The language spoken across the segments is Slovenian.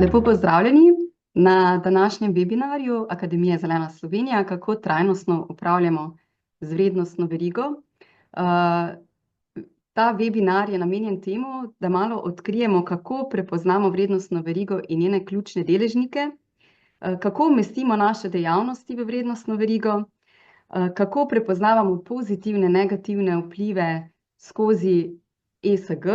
Lepo pozdravljeni na današnjem webinarju Akademije Zelena Slovenija, kako trajnostno upravljamo z vrednostno verigo. Ta webinar je namenjen temu, da malo odkrijemo, kako prepoznamo vrednostno verigo in njene ključne deležnike, kako umestimo naše dejavnosti v vrednostno verigo, kako prepoznavamo pozitivne, negativne vplive skozi ESG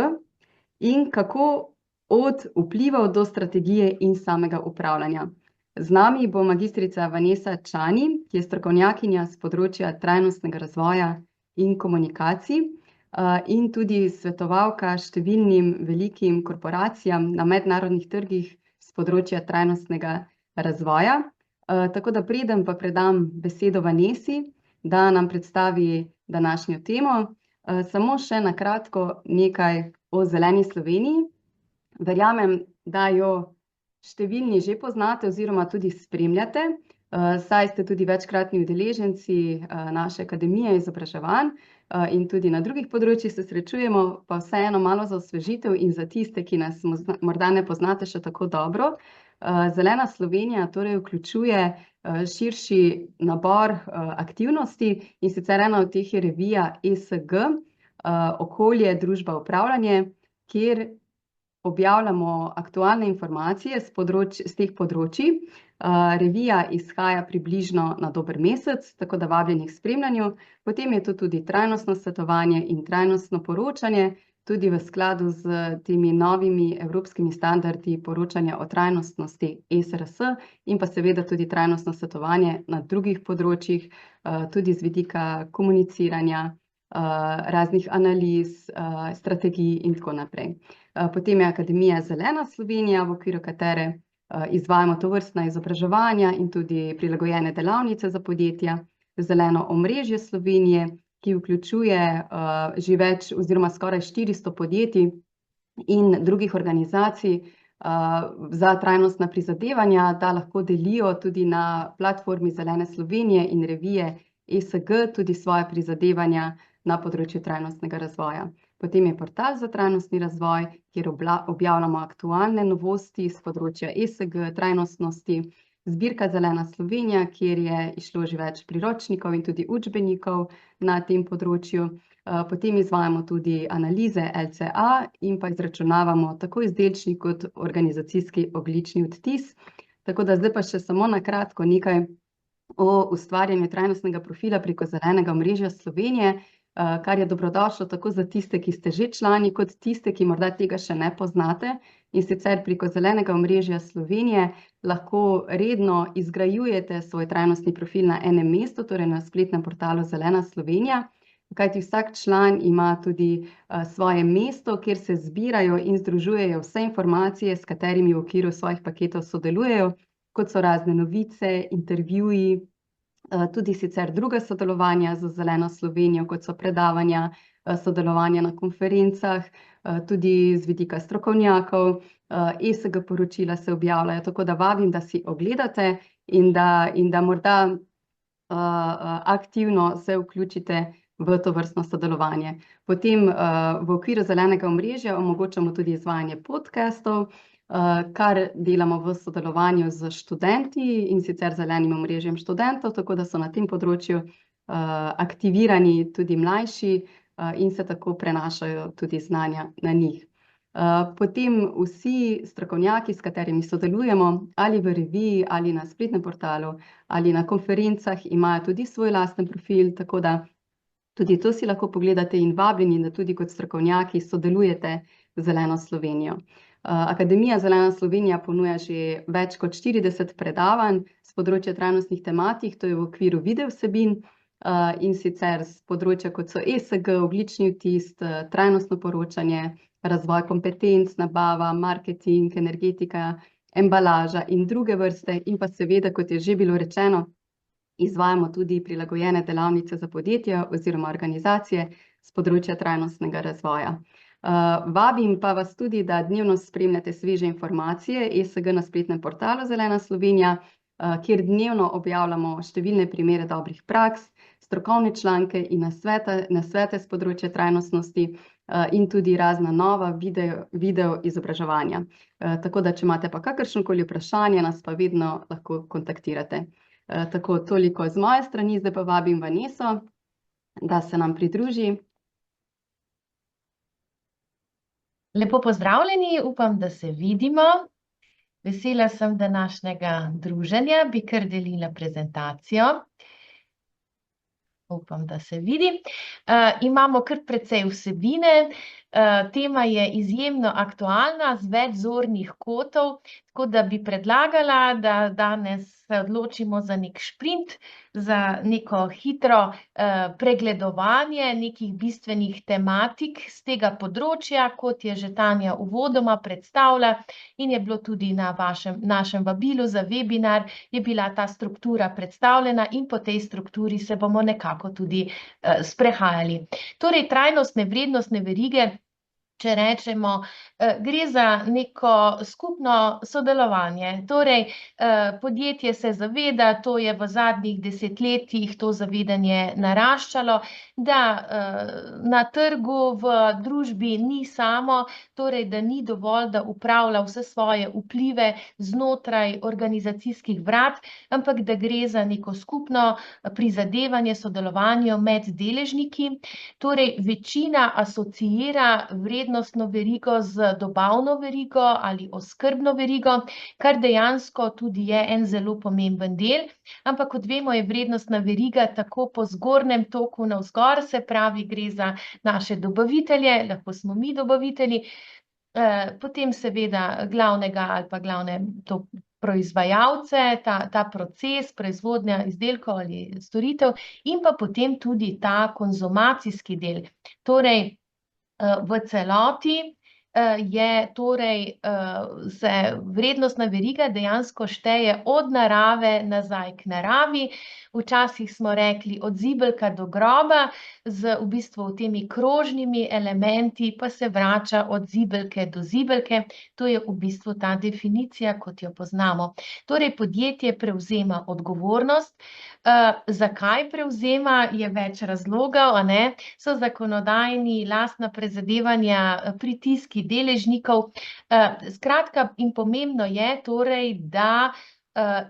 in kako od vplivov do strategije in samega upravljanja. Z nami bo magistrica Vanessa Čani, ki je strokovnjakinja z področja trajnostnega razvoja in komunikacij in tudi svetovalka številnim velikim korporacijam na mednarodnih trgih z področja trajnostnega razvoja. Tako da preden pa predam besedo Vanessi, da nam predstavi današnjo temo, samo še na kratko nekaj o Zeleni Sloveniji. Verjamem, da jo številni že poznate oziroma tudi spremljate, saj ste tudi večkratni udeleženci naše akademije izobraževanj in tudi na drugih področjih se srečujemo, pa vseeno malo za osvežitev in za tiste, ki nas morda ne poznate še tako dobro. Zelena Slovenija torej vključuje širši nabor aktivnosti, in sicer ena od teh je revija ESG, Okolje, družba, upravljanje, kjer objavljamo aktualne informacije s teh področij. Revija izhaja približno na dober mesec, tako da vabljeni k spremljanju. Potem je to tudi trajnostno svetovanje in trajnostno poročanje, tudi v skladu z temi novimi evropskimi standardi poročanja o trajnostnosti ESRS in pa seveda tudi trajnostno svetovanje na drugih področjih, tudi z vidika komuniciranja, raznih analiz, strategij in tako naprej. Potem je Akademija Zelena Slovenija, v okviru katere izvajamo tovrstna izobraževanja in tudi prilagojene delavnice za podjetja. Zeleno omrežje Slovenije, ki vključuje že več oziroma skoraj 400 podjetij in drugih organizacij za trajnostna prizadevanja, da lahko delijo tudi na platformi Zelene Slovenije in revije ESG tudi svoje prizadevanja na področju trajnostnega razvoja. Potem je portal za trajnostni razvoj, kjer objavljamo aktualne novosti z področja ESG, trajnostnosti, zbirka Zelena Slovenija, kjer je izšlo že več priročnikov in tudi učbenikov na tem področju. Potem izvajamo tudi analize LCA in pa izračunavamo tako izdelčni kot organizacijski ogljični odtis. Tako da zdaj pa še samo na kratko nekaj o ustvarjanju trajnostnega profila preko Zelenega omrežja Slovenije, kar je dobrodošlo tako za tiste, ki ste že člani, kot tiste, ki morda tega še ne poznate. In sicer preko Zelenega omrežja Slovenije lahko redno izgrajujete svoj trajnostni profil na enem mestu, torej na spletnem portalu Zelena Slovenija, kajti vsak član ima tudi svoje mesto, kjer se zbirajo in združujejo vse informacije, s katerimi v okviru svojih paketov sodelujejo, kot so razne novice, intervjuji, tudi sicer druga sodelovanja z Zeleno Slovenijo, kot so predavanja, sodelovanja na konferencah, tudi z vidika strokovnjakov, ESG poročila se objavljajo, tako da vabim, da si ogledate in da morda aktivno se vključite v tovrstno sodelovanje. Potem v okviru Zelenega omrežja omogočamo tudi izvajanje podcastov, kar delamo v sodelovanju s študenti in sicer Zelenim omrežjem študentov, tako da so na tem področju aktivirani tudi mlajši in se tako prenašajo tudi znanja na njih. Potem vsi strokovnjaki, s katerimi sodelujemo, ali v reviji, ali na spletnem portalu, ali na konferencah, imajo tudi svoj lasten profil, tako da tudi to si lahko pogledate in vabljeni, da tudi kot strokovnjaki sodelujete z Zeleno Slovenijo. Akademija Zelena Slovenija ponuja že več kot 40 predavanj z področja trajnostnih tematik, to je v okviru video vsebin, in sicer z področja, kot so ESG, ogljični odtis, trajnostno poročanje, razvoj kompetenc, nabava, marketing, energetika, embalaža in druge vrste, in pa seveda, kot je že bilo rečeno, izvajamo tudi prilagojene delavnice za podjetja oziroma organizacije z področja trajnostnega razvoja. Vabim pa vas tudi, da dnevno spremljate sveže informacije ESG na spletnem portalu Zelena Slovenija, kjer dnevno objavljamo številne primere dobrih praks, strokovne članke in nasvete s področja trajnostnosti in tudi razna nova video izobraževanja. Tako da, če imate pa kakršnokoli vprašanje, nas pa vedno lahko kontaktirate. Tako, toliko z moje strani, zdaj pa vabim Vaneso, da se nam pridruži. Lepo pozdravljeni, upam, da se vidimo. Vesela sem današnjega druženja, bi kar delila prezentacijo. Upam, da se vidi. Imamo kar precej vsebine. Tema je izjemno aktualna, z več zornih kotov, tako da bi predlagala, da danes se odločimo za nek šprint, za neko hitro pregledovanje nekih bistvenih tematik z tega področja, kot je že Tanja uvodoma predstavila in je bilo tudi na našem vabilu za webinar, je bila ta struktura predstavljena in po tej strukturi se bomo nekako tudi sprehajali. Torej, trajnostne vrednostne verige, če rečemo, gre za neko skupno sodelovanje. Torej, podjetje se zaveda, to je v zadnjih desetletjih to zavedanje naraščalo, da na trgu v družbi ni samo, torej, da ni dovolj, da upravlja vse svoje vplive znotraj organizacijskih vrat, ampak da gre za neko skupno prizadevanje, sodelovanje med deležniki. Torej, večina asociira vrednostno verigo z dobavno verigo ali oskrbno verigo, kar dejansko tudi je en zelo pomemben del, ampak kot vemo, je vrednostna veriga tako po zgornjem toku navzgor, se pravi, gre za naše dobavitelje, lahko smo mi dobavitelji, potem seveda glavnega ali pa glavne proizvajalce, ta proces, proizvodnja izdelkov ali storitev in pa potem tudi ta konzumacijski del. Torej, v celoti je torej se vrednostna veriga dejansko šteje od narave nazaj k naravi. Včasih smo rekli od zibelka do groba, z v bistvu temi krožnimi elementi pa se vrača od zibelke do zibelke. To je v bistvu ta definicija, kot jo poznamo. Torej, podjetje prevzema odgovornost. Zakaj prevzema, je več razlogov, a ne? So zakonodajni, lastna prizadevanja, pritiski deležnikov. Skratka, in pomembno je torej, da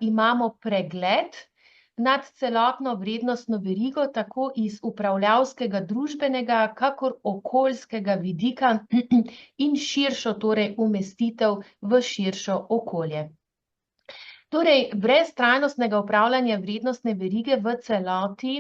imamo pregled nad celotno vrednostno verigo, tako iz upravljavskega, družbenega, kakor okoljskega vidika in širšo torej umestitev v širšo okolje. Torej, brez trajnostnega upravljanja vrednostne verige v celoti,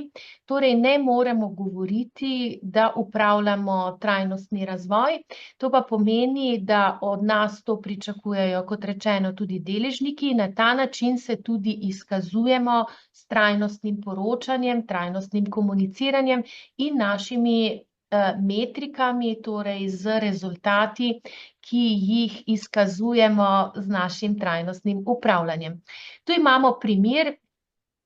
torej ne moremo govoriti, da upravljamo trajnostni razvoj. To pa pomeni, da od nas to pričakujejo, kot rečeno, tudi deležniki. Na ta način se tudi izkazujemo s trajnostnim poročanjem, trajnostnim komuniciranjem in našimi metrikami, torej z rezultati, ki jih izkazujemo z našim trajnostnim upravljanjem. Tu imamo primer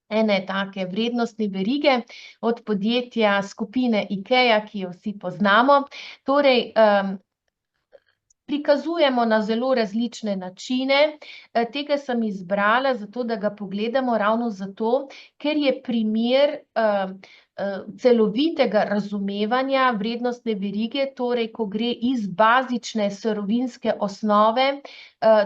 ene take vrednostne verige od podjetja skupine IKEA, ki jo vsi poznamo. Torej, prikazujemo na zelo različne načine. Tega sem izbrala zato, da ga pogledamo ravno zato, ker je primer celovitega razumevanja vrednostne verige, torej ko gre iz bazične surovinske osnove,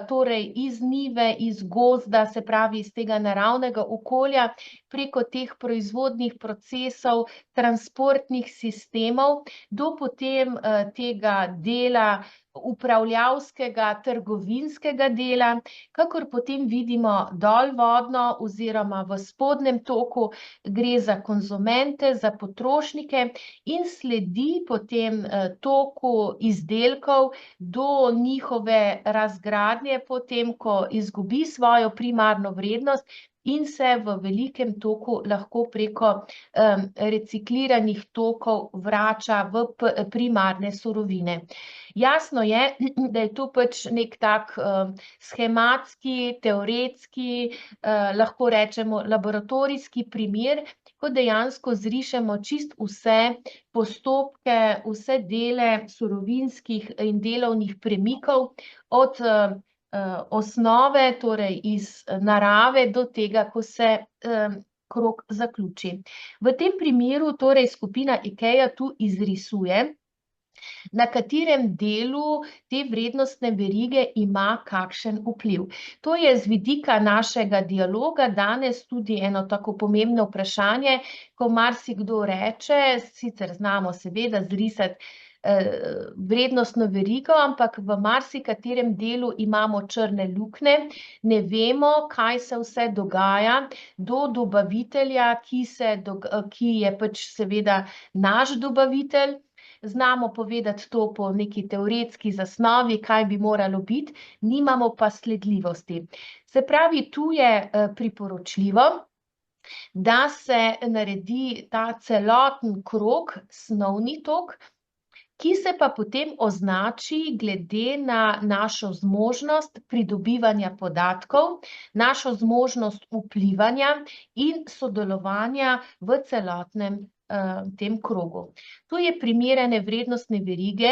torej iz njive, iz gozda, se pravi iz tega naravnega okolja, preko teh proizvodnih procesov, transportnih sistemov, do potem tega dela upravljavskega, trgovinskega dela, kakor potem vidimo dolvodno oziroma v spodnjem toku gre za konzumente, za potrošnike in sledi potem toku izdelkov do njihove razgradnje, potem ko izgubi svojo primarno vrednost in se v velikem toku lahko preko recikliranih tokov vrača v primarne surovine. Jasno je, da je to pač nek tak shematski, teoretski, lahko rečemo laboratorijski primer, ko dejansko zrišemo čist vse postopke, vse dele surovinskih in delovnih premikov od osnove, torej iz narave do tega, ko se krog zaključi. V tem primeru torej skupina IKEA tu izrisuje, na katerem delu te vrednostne verige ima kakšen vpliv. To je z vidika našega dialoga danes tudi eno tako pomembno vprašanje, ko marsikdo reče, sicer znamo seveda zrisati vrednostno verigo, ampak v marsikaterem delu imamo črne luknje, ne vemo, kaj se vse dogaja do dobavitelja, ki je pač seveda naš dobavitelj. Znamo povedati to po neki teoretski zasnovi, kaj bi moralo biti, nimamo pa sledljivosti. Se pravi, tu je priporočljivo, da se naredi ta celoten krog, snovni tok, ki se pa potem označi glede na našo zmožnost pridobivanja podatkov, našo zmožnost vplivanja in sodelovanja v celotnem tem krogu. Tu je primerjane vrednostne verige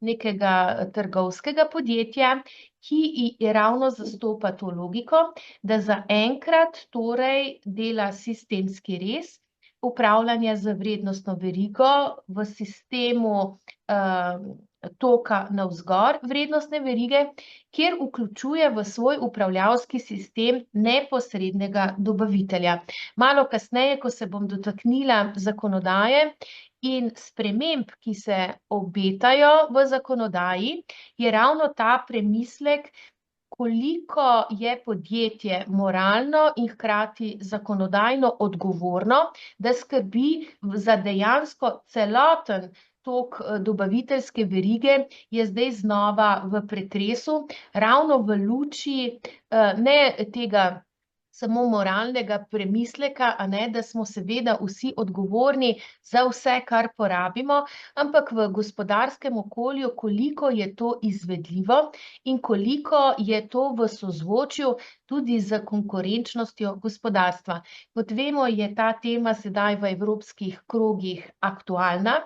nekega trgovskega podjetja, ki ravno zastopa to logiko, da zaenkrat torej dela sistemski rez, upravljanja z vrednostno verigo v sistemu toka navzgor vrednostne verige, kjer vključuje v svoj upravljavski sistem neposrednega dobavitelja. Malo kasneje, ko se bom dotaknila zakonodaje in sprememb, ki se obetajo v zakonodaji, je ravno ta premislek, koliko je podjetje moralno in hkrati zakonodajno odgovorno, da skrbi za dejansko celoten tok dobaviteljske verige, je zdaj znova v pretresu, ravno v luči ne tega samo moralnega premisleka, a ne, da smo seveda vsi odgovorni za vse, kar porabimo, ampak v gospodarskem okolju, koliko je to izvedljivo in koliko je to v sozvočju tudi z konkurenčnostjo gospodarstva. Kot vemo, je ta tema sedaj v evropskih krogih aktualna.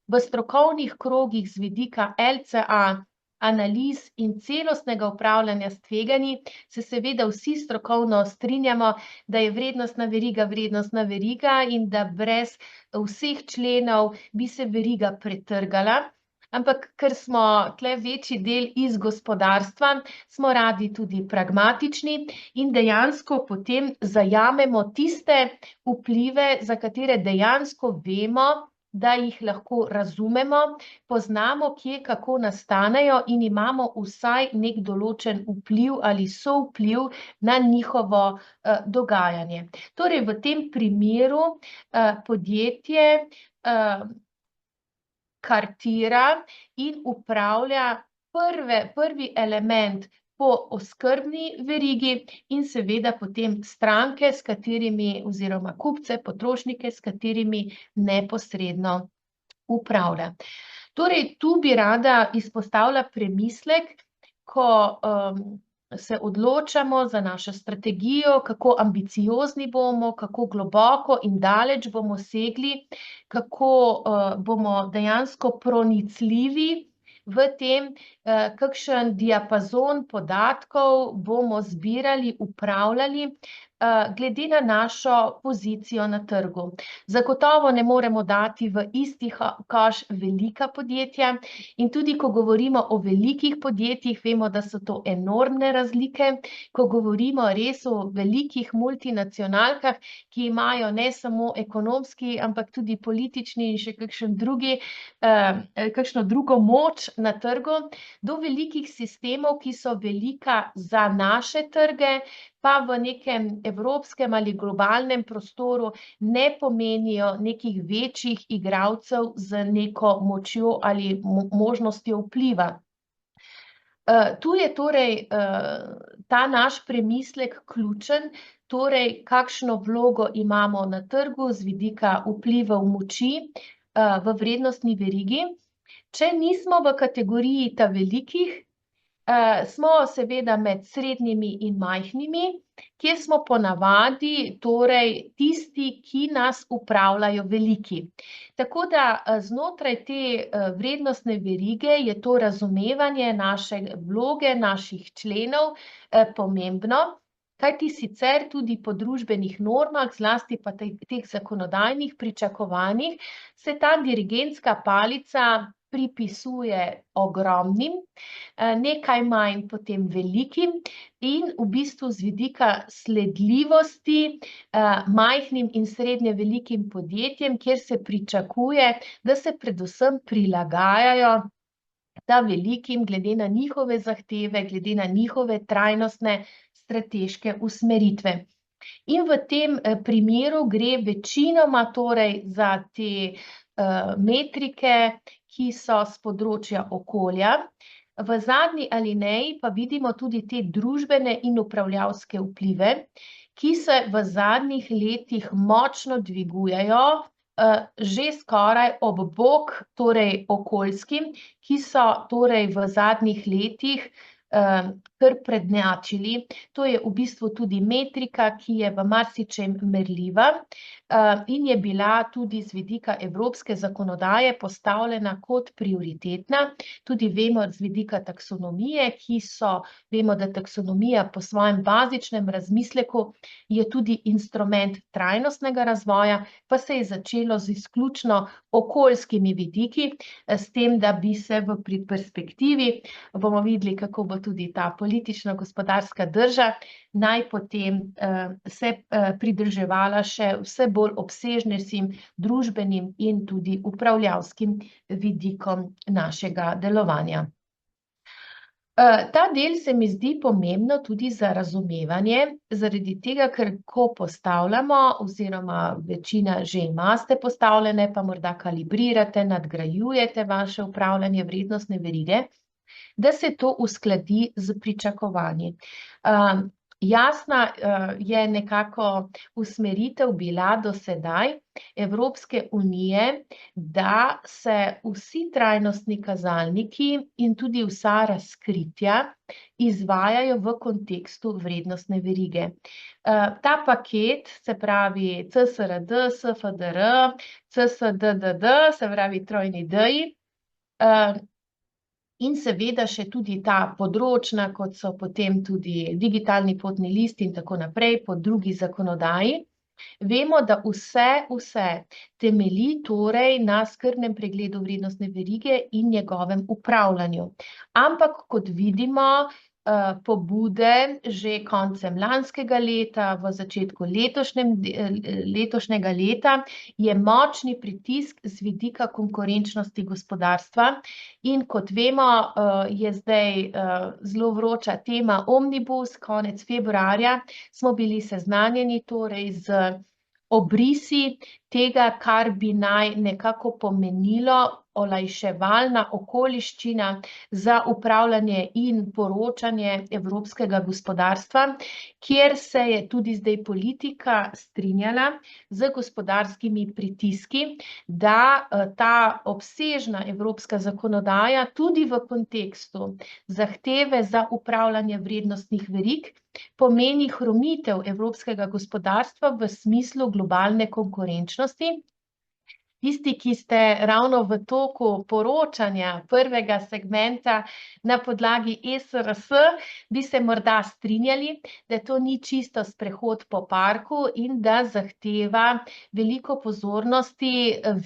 V strokovnih krogih z vidika LCA, analiz in celostnega upravljanja s tveganji se seveda vsi strokovno strinjamo, da je vrednostna veriga in da brez vseh členov bi se veriga pretrgala. Ampak ker smo tle večji del iz gospodarstva, smo radi tudi pragmatični in dejansko potem zajamemo tiste vplive, za katere dejansko vemo, da jih lahko razumemo, poznamo, kje kako nastanejo in imamo vsaj nek določen vpliv ali sovpliv na njihovo dogajanje. Torej, v tem primeru podjetje kartira in upravlja prvi element po oskrbni verigi in seveda potem stranke, s katerimi, oziroma kupce, potrošnike, s katerimi neposredno upravlja. Torej, tu bi rada izpostavila premislek, ko se odločamo za našo strategijo, kako ambiciozni bomo, kako globoko in daleč bomo segli, kako bomo dejansko pronicljivi v tem, kakšen diapazon podatkov bomo zbirali, upravljali, glede na našo pozicijo na trgu. Zagotovo ne moremo dati v isti koš velika podjetja in tudi, ko govorimo o velikih podjetjih, vemo, da so to enormne razlike. Ko govorimo res o velikih multinacionalkah, ki imajo ne samo ekonomski, ampak tudi politični in še kakšno drugo moč na trgu, do velikih sistemov, ki so velika za naše trge, pa v nekem evropskem ali globalnem prostoru ne pomenijo nekih večjih igralcev z neko močjo ali možnostjo vpliva. Tu je torej ta naš premislek ključen, torej kakšno vlogo imamo na trgu z vidika vplivov moči v vrednostni verigi. Če nismo v kategoriji ta velikih, smo seveda med srednjimi in majhnimi, kjer smo ponavadi torej tisti, ki nas upravljajo veliki. Tako da znotraj te vrednostne verige je to razumevanje naše vloge, naših členov pomembno. kajti sicer tudi po družbenih normah, zlasti pa teh zakonodajnih pričakovanjih, se ta dirigentska palica pripisuje ogromnim, nekaj manj potem velikim in v bistvu z vidika sledljivosti majhnim in srednje velikim podjetjem, kjer se pričakuje, da se predvsem prilagajajo ta velikim glede na njihove zahteve, glede na njihove trajnostne strateške usmeritve. In v tem primeru gre večinoma torej za te metrike, ki so s področja okolja. V zadnji alineji pa vidimo tudi te družbene in upravljavske vplive, ki se v zadnjih letih močno dvigujejo, že skoraj ob bok, torej okoljskim, ki so torej v zadnjih letih kar prednjačili. To je v bistvu tudi metrika, ki je v marsičem merljiva in je bila tudi z vidika evropske zakonodaje postavljena kot prioritetna. Tudi vemo z vidika taksonomije, vemo, da taksonomija po svojem bazičnem razmisleku je tudi instrument trajnostnega razvoja, pa se je začelo z izključno okoljskimi vidiki, s tem, da bi se v perspektivi, bomo videli, kako bo tudi ta politično-gospodarska drža, naj potem se pridrževala še vse bolj obsežnim družbenim in tudi upravljavskim vidikom našega delovanja. Ta del se mi zdi pomembno tudi za razumevanje, zaradi tega, ker ko postavljamo, oziroma večina že imate postavljene, pa morda kalibrirate, nadgrajujete vaše upravljanje vrednostne verige, da se to uskladi z pričakovanji. Jasna je nekako usmeritev bila do sedaj Evropske unije, da se vsi trajnostni kazalniki in tudi vsa razkritja izvajajo v kontekstu vrednostne verige. Ta paket, se pravi CSRD, SFDR, CSDDD, se pravi trojni D-ji, in seveda še tudi ta področna, kot so potem tudi digitalni potni list in tako naprej, po drugi zakonodaji. Vemo, da vse temelji torej na skrbnem pregledu vrednostne verige in njegovem upravljanju. Ampak, kot vidimo, pobude že koncem lanskega leta, v začetku letošnjega leta, je močni pritisk z vidika konkurenčnosti gospodarstva in kot vemo, je zdaj zelo vroča tema Omnibus, konec februarja smo bili seznanjeni torej z obrisi tega, kar bi naj nekako pomenilo olajševalna okoliščina za upravljanje in poročanje evropskega gospodarstva, kjer se je tudi zdaj politika strinjala z gospodarskimi pritiski, da ta obsežna evropska zakonodaja tudi v kontekstu zahteve za upravljanje vrednostnih verig pomeni hromitev evropskega gospodarstva v smislu globalne konkurenčnosti. Tisti, ki ste ravno v toku poročanja prvega segmenta na podlagi ESRS, bi se morda strinjali, da to ni čisto sprehod po parku in da zahteva veliko pozornosti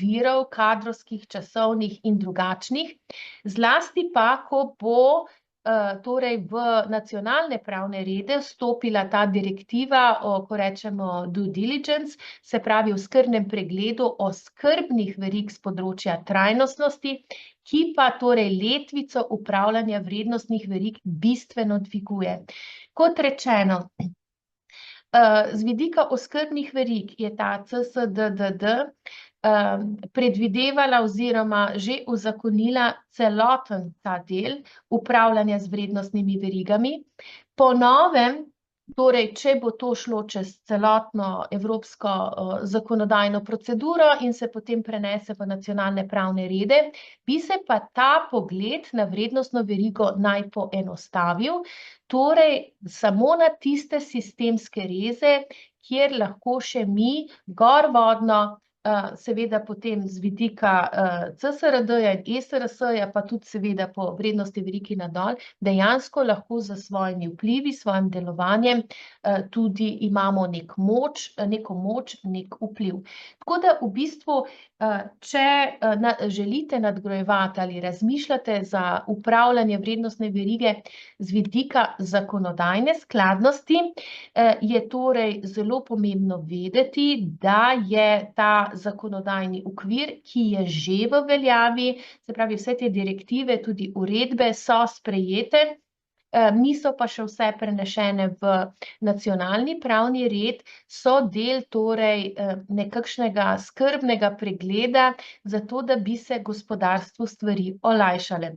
virov, kadrovskih, časovnih in drugačnih. Zlasti pa, ko bo torej v nacionalne pravne rede vstopila ta direktiva o, ko rečemo, due diligence, se pravi v skrbnem pregledu o skrbnih verig z področja trajnostnosti, ki pa torej letvico upravljanja vrednostnih verig bistveno dviguje. Kot rečeno, z vidika oskrbnih verig je ta CSDDD predvidevala oziroma že uzakonila celoten ta del upravljanja z vrednostnimi verigami. Po novem, torej, če bo to šlo čez celotno evropsko zakonodajno proceduro in se potem prenese v nacionalne pravne rede, bi se pa ta pogled na vrednostno verigo naj poenostavil, torej samo na tiste sistemske reze, kjer lahko še mi gorvodno seveda potem z vidika CSRD-ja in ESRS-ja, pa tudi seveda po vrednosti verigi nadol, dejansko lahko za svojimi vplivi, svojim delovanjem tudi imamo neko moč, nek vpliv. Tako da v bistvu, če želite nadgrajevati ali razmišljate za upravljanje vrednostne verige z vidika zakonodajne skladnosti, je torej zelo pomembno vedeti, da je ta zakonodajni okvir, ki je že v veljavi, se pravi vse te direktive, tudi uredbe so sprejete, niso pa še vse prenešene v nacionalni pravni red, so del torej nekakšnega skrbnega pregleda, zato da bi se gospodarstvu stvari olajšale.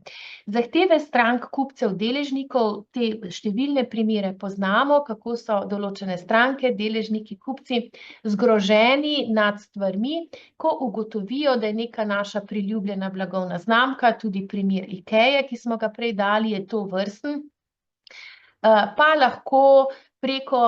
Zahteve strank, kupcev, deležnikov, te številne primere poznamo, kako so določene stranke, deležniki, kupci zgroženi nad stvarmi, ko ugotovijo, da je neka naša priljubljena blagovna znamka, tudi primer IKEA, ki smo ga prej dali, je tovrsten, pa lahko preko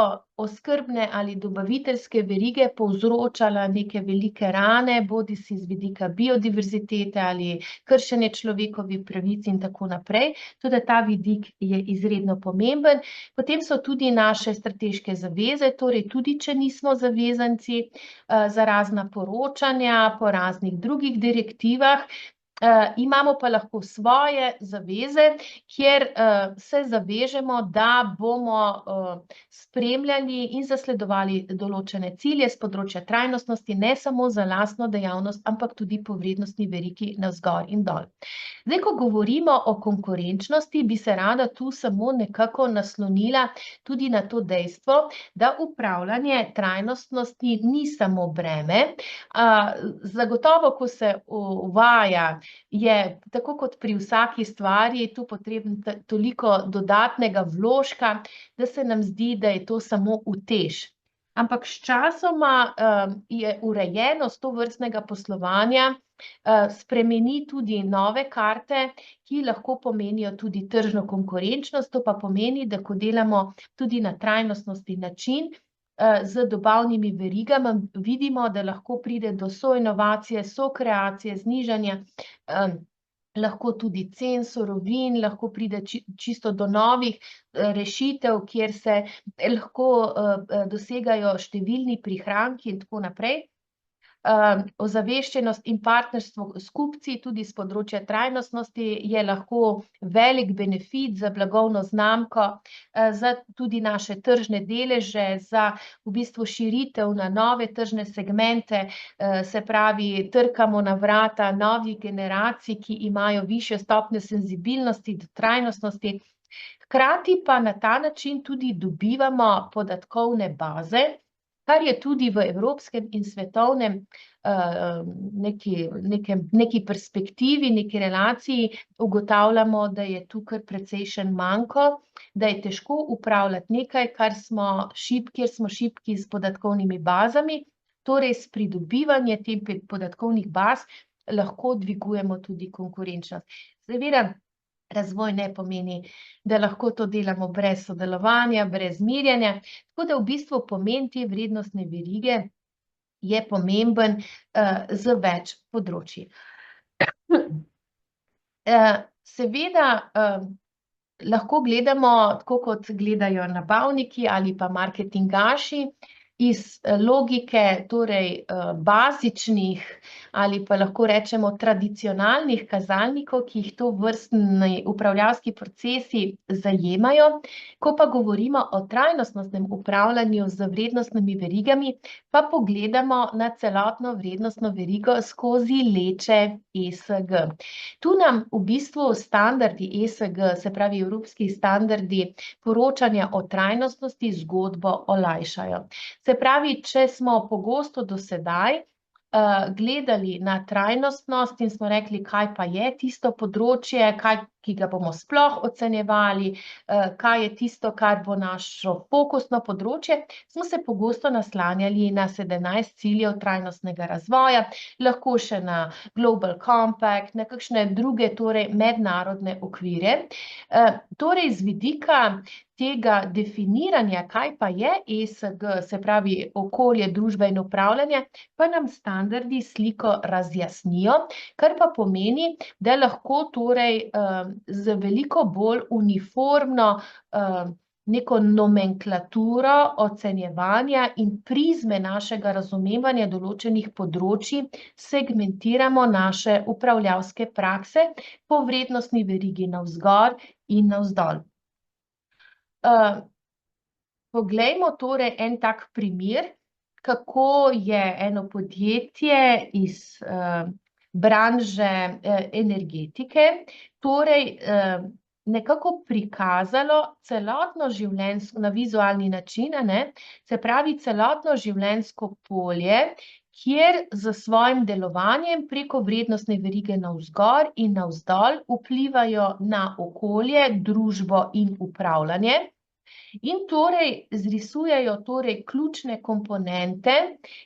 oskrbne ali dobaviteljske verige povzročala neke velike rane, bodisi z vidika biodiverzitete ali kršenje človekovih pravic in tako naprej. Tudi ta vidik je izredno pomemben. Potem so tudi naše strateške zaveze, torej tudi če nismo zavezanci za razna poročanja po raznih drugih direktivah, imamo pa lahko svoje zaveze, kjer se zavežemo, da bomo spremljali in zasledovali določene cilje s področja trajnostnosti, ne samo za lastno dejavnost, ampak tudi po vrednostni verigi navzgor in dol. Zdaj, ko govorimo o konkurenčnosti, bi se rada tu samo nekako naslonila tudi na to dejstvo, da upravljanje trajnostnosti ni samo breme. Zagotovo, ko se uvaja, je tako kot pri vsaki stvari tu potreben toliko dodatnega vložka, da se nam zdi, da je to samo utež. Ampak sčasoma je urejenost tovrstnega poslovanja spremeni tudi nove karte, ki lahko pomenijo tudi tržno konkurenčnost, to pa pomeni, da ko delamo tudi na trajnostnosti način, z dobavnimi verigami, vidimo, da lahko pride do soinovacije, sokreacije, znižanja, lahko tudi cen surovin, lahko pride čisto do novih rešitev, kjer se lahko dosegajo številni prihranki in tako naprej. Ozaveščenost in partnerstvo s kupci, tudi s področja trajnostnosti, je lahko velik benefit za blagovno znamko, za tudi naše tržne deleže, za v bistvu širitev na nove tržne segmente, se pravi, trkamo na vrata novih generacij, ki imajo višjo stopnjo senzibilnosti do trajnostnosti. Hkrati pa na ta način tudi dobivamo podatkovne baze, kar je tudi v evropskem in svetovnem neki perspektivi, neki relaciji ugotavljamo, da je tu kar precejšen manko, da je težko upravljati nekaj, kjer smo šibki s podatkovnimi bazami, torej s pridobivanjem teh podatkovnih baz lahko dvigujemo tudi konkurenčnost. Seveda, razvoj ne pomeni, da lahko to delamo brez sodelovanja, brez merjenja, tako da v bistvu pomen te vrednostne verige je pomemben z več področji. Seveda lahko gledamo, tako kot gledajo nabavniki ali pa marketingaši, iz logike, torej bazičnih ali pa lahko rečemo tradicionalnih kazalnikov, ki jih tovrstni upravljavski procesi zajemajo. Ko pa govorimo o trajnostnostnem upravljanju z vrednostnimi verigami, pa pogledamo na celotno vrednostno verigo skozi leče ESG. Tu nam v bistvu standardi ESG, se pravi evropski standardi poročanja o trajnostnosti, zgodbo olajšajo. Se pravi, če smo pogosto do sedaj gledali na trajnostnost in smo rekli, kaj pa je tisto področje, ki ga bomo sploh ocenjevali, kaj je tisto, kar bo našo fokusno področje, smo se pogosto naslanjali na 17 ciljev trajnostnega razvoja, lahko še na Global Compact, na kakšne druge torej mednarodne okvire. Torej z vidika tega definiranja, kaj pa je ESG, se pravi okolje, družba in upravljanje, pa nam standardi sliko razjasnijo, kar pa pomeni, da lahko torej z veliko bolj uniformno neko nomenklaturo ocenjevanja in prizme našega razumevanja določenih področij segmentiramo naše upravljavske prakse po vrednostni verigi navzgor in navzdol. Poglejmo torej en tak primer, kako je eno podjetje iz branže energetike, torej nekako prikazalo celotno življenjsko, na vizualni način, se pravi celotno življenjsko polje, kjer z svojim delovanjem preko vrednostne verige navzgor in navzdol vplivajo na okolje, družbo in upravljanje. In torej zrisujejo torej ključne komponente,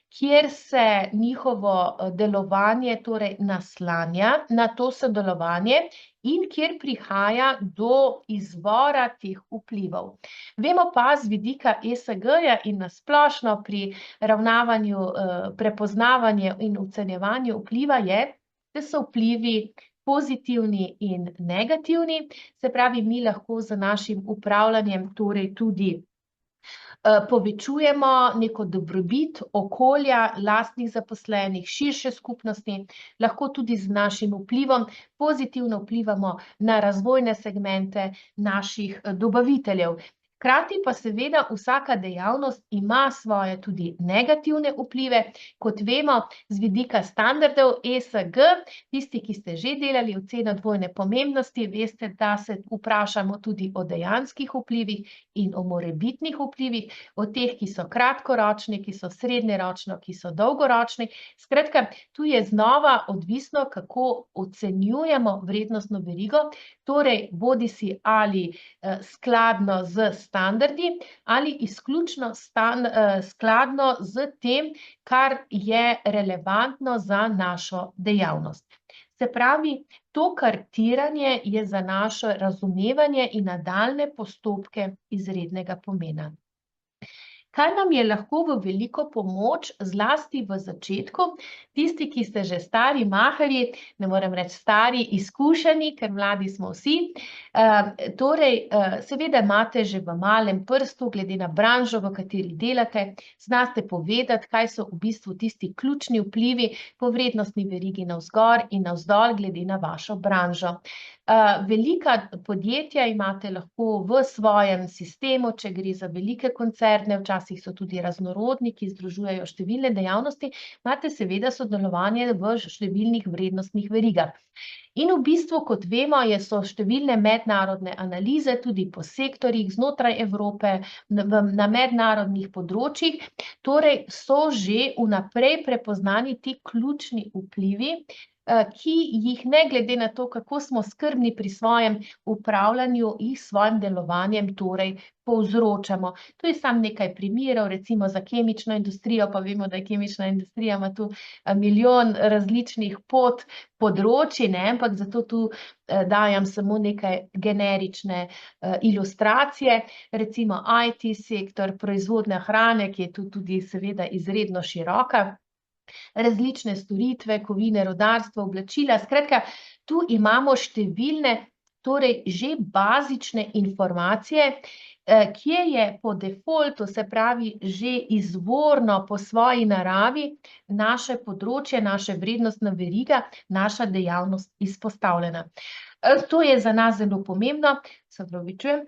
kjer se njihovo delovanje torej naslanja na to sodelovanje in kjer prihaja do izvora teh vplivov. Vemo pa z vidika ESG-ja in na splošno pri ravnavanju, prepoznavanju in ocenjevanju vpliva je, da so vplivi pozitivni in negativni, se pravi, mi lahko z našim upravljanjem torej tudi povečujemo neko dobrobit okolja, lastnih zaposlenih, širše skupnosti, lahko tudi z našim vplivom pozitivno vplivamo na razvojne segmente naših dobaviteljev. Hkrati pa seveda vsaka dejavnost ima svoje tudi negativne vplive, kot vemo, z vidika standardov ESG, tisti, ki ste že delali oceno dvojne pomembnosti, veste, da se vprašamo tudi o dejanskih vplivih in o morebitnih vplivih, o teh, ki so kratkoročni, ki so srednjeročni, ki so dolgoročni. Skratka, tu je znova odvisno, kako ocenjujemo vrednostno verigo, torej bodisi ali skladno z standardi ali izključno skladno z tem, kar je relevantno za našo dejavnost. Se pravi, to kartiranje je za naše razumevanje in nadaljnje postopke izrednega pomena. Kaj nam je lahko v veliko pomoč, zlasti v začetku, tisti, ki ste že stari maharji, ne morem reči stari, izkušeni, ker mladi smo vsi, torej seveda imate že v malem prstu, glede na branžo, v kateri delate, znate povedati, kaj so v bistvu tisti ključni vplivi po vrednostni verigi navzgor in navzdol, glede na vašo branžo. Velika podjetja imate lahko v svojem sistemu, če gre za velike koncerne, včasih so tudi raznorodni, ki združujejo številne dejavnosti, imate seveda sodelovanje v številnih vrednostnih verigah. In v bistvu, kot vemo, so številne mednarodne analize tudi po sektorjih znotraj Evrope, na mednarodnih področjih, torej so že vnaprej prepoznani ti ključni vplivi, ki jih ne glede na to, kako smo skrbni pri svojem upravljanju, jih s svojim delovanjem torej povzročamo. To je samo nekaj primerov, recimo za kemično industrijo, pa vemo, da je kemična industrija ima tu milijon različnih področij, ampak zato tu dajem samo nekaj generične ilustracije, recimo IT sektor, proizvodnja hrane, ki je tu tudi seveda izredno široka, različne storitve, kovine, rudarstvo, oblačila, skratka, tu imamo številne, torej že bazične informacije, kje je po defaultu, se pravi že izvorno po svoji naravi, naše področje, naša vrednostna veriga, naša dejavnost izpostavljena. To je za nas zelo pomembno, se opravičujem,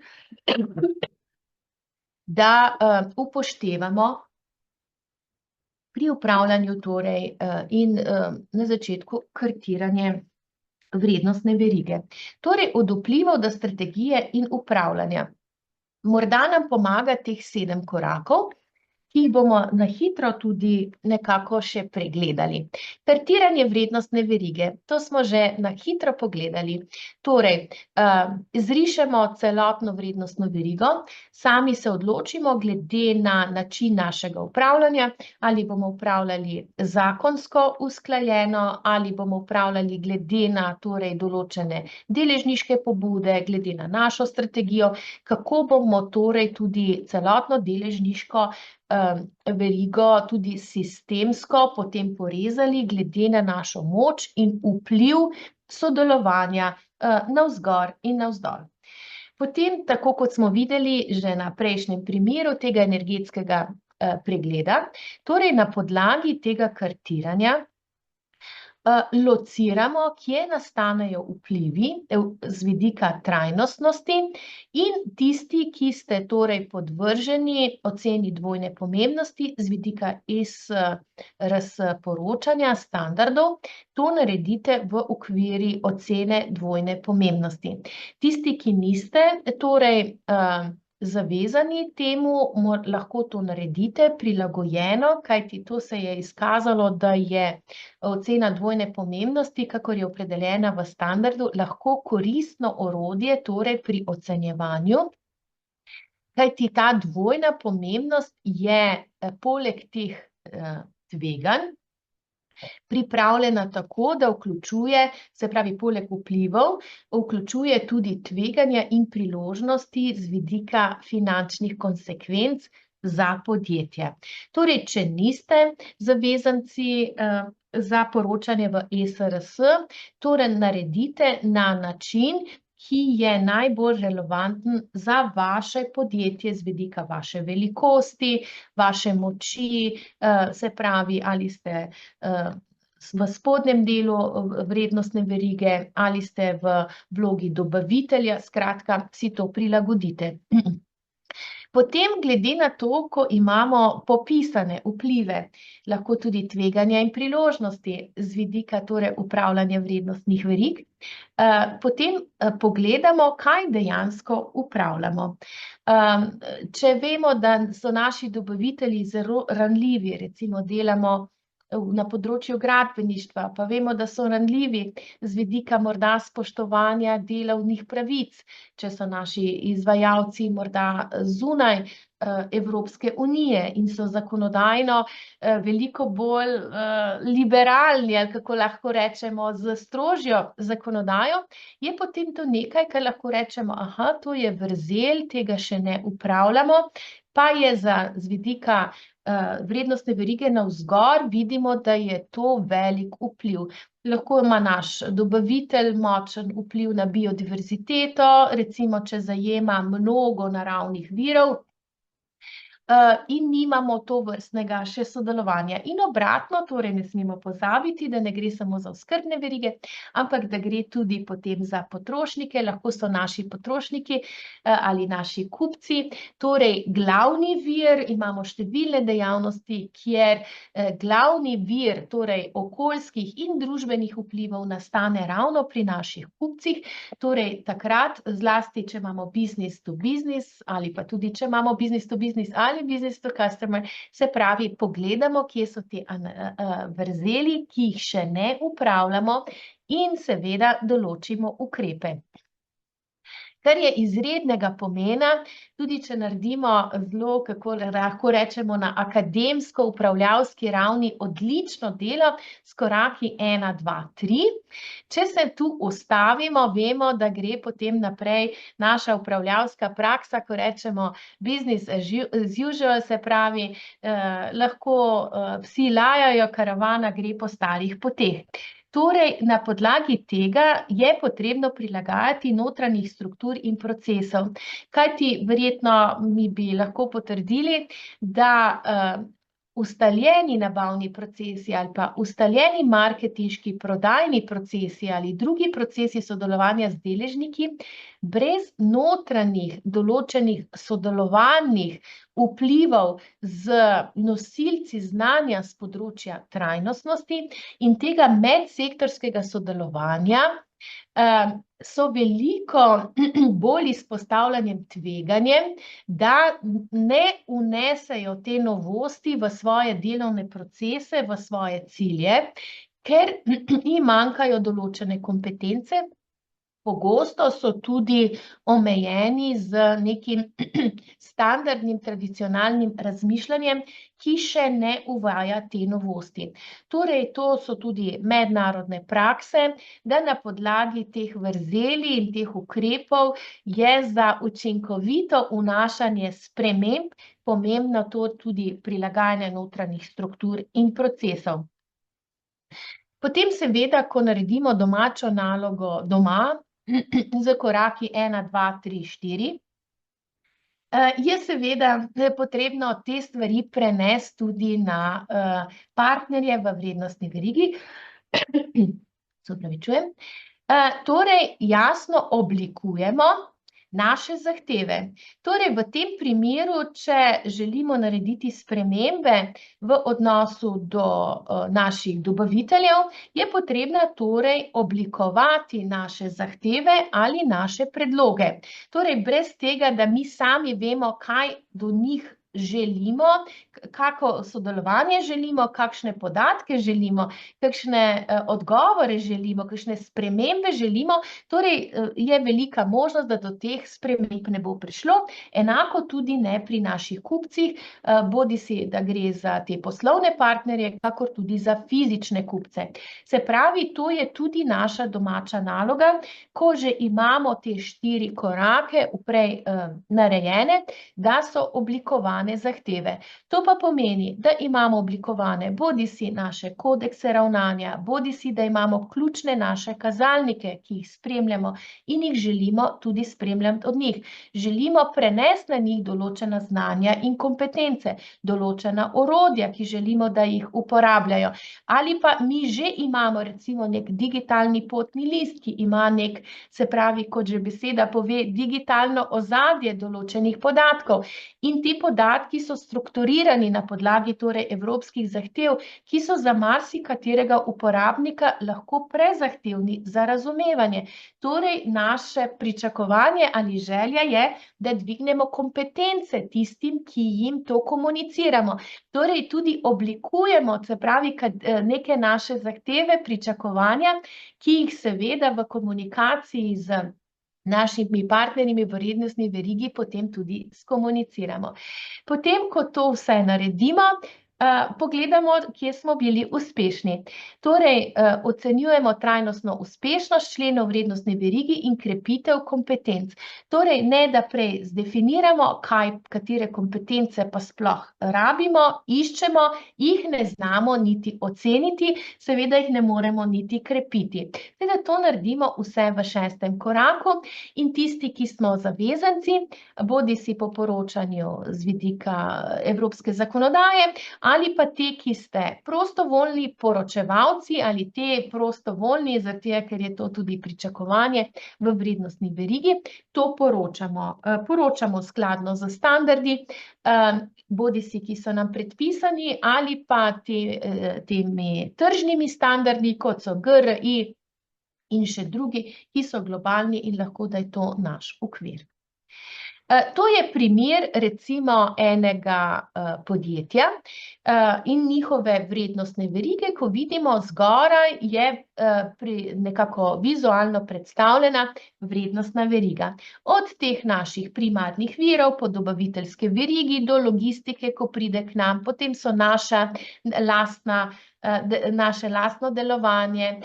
da upoštevamo pri upravljanju torej in na začetku kartiranje vrednostne verige. Torej od vplivov do strategije in upravljanja. Morda nam pomaga teh 7 korakov. ki jih bomo na hitro tudi nekako še pregledali. Kartiranje vrednostne verige, to smo že na hitro pogledali. Torej, izrišemo celotno vrednostno verigo, sami se odločimo glede na način našega upravljanja, ali bomo upravljali zakonsko usklajeno, ali bomo upravljali glede na torej določene deležniške pobude, glede na našo strategijo, kako bomo torej tudi celotno deležniško verigo tudi sistemsko potem porezali glede na našo moč in vpliv sodelovanja navzgor in navzdol. Potem, tako kot smo videli že na prejšnjem primeru tega energetskega pregleda, torej na podlagi tega kartiranja lociramo, kje nastanejo vplivi z vidika trajnostnosti in tisti, ki ste torej podvrženi oceni dvojne pomembnosti z vidika SRS poročanja standardov, to naredite v okviru ocene dvojne pomembnosti. Tisti, ki niste torej zavezani temu, lahko to naredite prilagojeno, kajti to se je izkazalo, da je ocena dvojne pomembnosti, kakor je opredeljena v standardu, lahko koristno orodje torej pri ocenjevanju, kajti ta dvojna pomembnost je poleg teh tveganj pripravljena tako, da vključuje, se pravi, poleg vplivov, vključuje tudi tveganja in priložnosti z vidika finančnih konsekvenc za podjetje. Torej, če niste zavezanci za poročanje v SRS, torej naredite na način, ki je najbolj relevanten za vaše podjetje z vidika vaše velikosti, vaše moči, se pravi, ali ste v spodnjem delu vrednostne verige, ali ste v vlogi dobavitelja, skratka, si to prilagodite. Potem, glede na to, ko imamo popisane vplive, lahko tudi tveganja in priložnosti z vidika torej upravljanja vrednostnih verig, potem pogledamo, kaj dejansko upravljamo. Če vemo, da so naši dobavitelji zelo ranljivi, recimo delamo na področju gradbeništva, pa vemo, da so ranljivi z vidika morda spoštovanja delovnih pravic, če so naši izvajalci morda zunaj Evropske unije in so zakonodajno veliko bolj liberalni, ali kako lahko rečemo, z strožjo zakonodajo, je potem to nekaj, kar lahko rečemo, aha, to je vrzel, tega še ne upravljamo, pa je z vidika vrednostne verige navzgor, vidimo, da je to velik vpliv. Lahko ima naš dobavitelj močen vpliv na biodiverziteto, recimo, če zajema mnogo naravnih virov, in nimamo tovrstnega še sodelovanja. In obratno, torej ne smemo pozabiti, da ne gre samo za oskrbne verige, ampak da gre tudi potem za potrošnike, lahko so naši potrošniki ali naši kupci. Torej, glavni vir, imamo številne dejavnosti, kjer glavni vir, torej okoljskih in družbenih vplivov nastane ravno pri naših kupcih, torej takrat, zlasti, če imamo business to business, ali pa tudi, če imamo business to business ali business to customer, se pravi, pogledamo, kje so te vrzeli, ki jih še ne upravljamo in seveda določimo ukrepe. Kar je izrednega pomena, tudi če naredimo zelo, kako lahko rečemo, na akademsko-upravljavski ravni odlično delo s koraki 1, 2, 3. Če se tu ustavimo, vemo, da gre potem naprej naša upravljavska praksa, ko rečemo business as usual, se pravi, lahko psi lajajo, karavana gre po starih poteh. Torej, na podlagi tega je potrebno prilagajati notranjih struktur in procesov, kajti verjetno mi bi lahko potrdili, da ustaljeni nabavni procesi ali pa ustaljeni marketinški prodajni procesi ali drugi procesi sodelovanja z deležniki brez notranjih določenih sodelovanjih vplivov z nosilci znanja z področja trajnostnosti in tega medsektorskega sodelovanja so veliko bolj izpostavljenim tveganjem, da ne vnesejo te novosti v svoje delovne procese, v svoje cilje, ker jim manjkajo določene kompetence. Pogosto so tudi omejeni z nekim standardnim, tradicionalnim razmišljanjem, ki še ne uvaja te novosti. Torej, to so tudi mednarodne prakse, da na podlagi teh vrzeli in teh ukrepov je za učinkovito vnašanje sprememb pomembno to tudi prilagajanje notranjih struktur in procesov. Potem seveda, ko naredimo domačo nalogo doma, z koraki 1, 2, 3, 4, je seveda potrebno te stvari prenesti tudi na partnerje v vrednostni verigi. Se opravičujem. Torej, jasno oblikujemo naše zahteve. Torej, v tem primeru, če želimo narediti spremembe v odnosu do naših dobaviteljev, je potrebno torej oblikovati naše zahteve ali naše predloge. Torej, brez tega, da mi sami vemo, kaj do njih želimo, kako sodelovanje želimo, kakšne podatke želimo, kakšne odgovore želimo, kakšne spremembe želimo, torej je velika možnost, da do teh sprememb ne bo prišlo, enako tudi ne pri naših kupcih, bodisi da gre za te poslovne partnerje, kakor tudi za fizične kupce. Se pravi, to je tudi naša domača naloga, ko že imamo te 4 korake vprej narejene, da so oblikovane zahteve. To pa pomeni, da imamo oblikovane bodisi naše kodekse ravnanja, bodisi da imamo ključne naše kazalnike, ki jih spremljamo in jih želimo tudi spremljati od njih. Želimo prenesti na njih določena znanja in kompetence, določena orodja, ki želimo, da jih uporabljajo. Ali pa mi že imamo recimo nek digitalni potni list, ki ima nek, se pravi, kot že beseda pove, digitalno ozadje določenih podatkov. In ti podatki so strukturirani na podlagi torej evropskih zahtev, ki so za marsikaterega uporabnika lahko prezahtevni za razumevanje. Torej, naše pričakovanje ali želja je, da dvignemo kompetence tistim, ki jim to komuniciramo. Torej, tudi oblikujemo, se pravi, neke naše zahteve, pričakovanja, ki jih seveda v komunikaciji z našimi partnerji v vrednostni verigi potem tudi skomuniciramo. Potem, ko to vse naredimo, pogledamo, kje smo bili uspešni. Torej, ocenjujemo trajnostno uspešnost členov vrednostne verigi in krepitev kompetenc. Torej, ne da prej zdefiniramo, katere kompetence pa sploh rabimo, iščemo, jih ne znamo niti oceniti, seveda jih ne moremo niti krepiti. Seveda to naredimo vse v 6. koraku in tisti, ki smo zavezanci, bodisi po poročanju z vidika evropske zakonodaje, ali pa te, ki ste prostovoljni poročevalci, ali te prostovoljni, zato ker je to tudi pričakovanje v vrednostni verigi, to poročamo. Poročamo skladno z standardi, bodisi, ki so nam predpisani, ali pa temi tržnimi standardi, kot so GRI in še drugi, ki so globalni in lahko, da je to naš okvir. To je primer recimo enega podjetja in njihove vrednostne verige, ko vidimo zgoraj je nekako vizualno predstavljena vrednostna veriga. Od teh naših primarnih virov po dobaviteljske verigi do logistike, ko pride k nam, potem so naše lastno delovanje,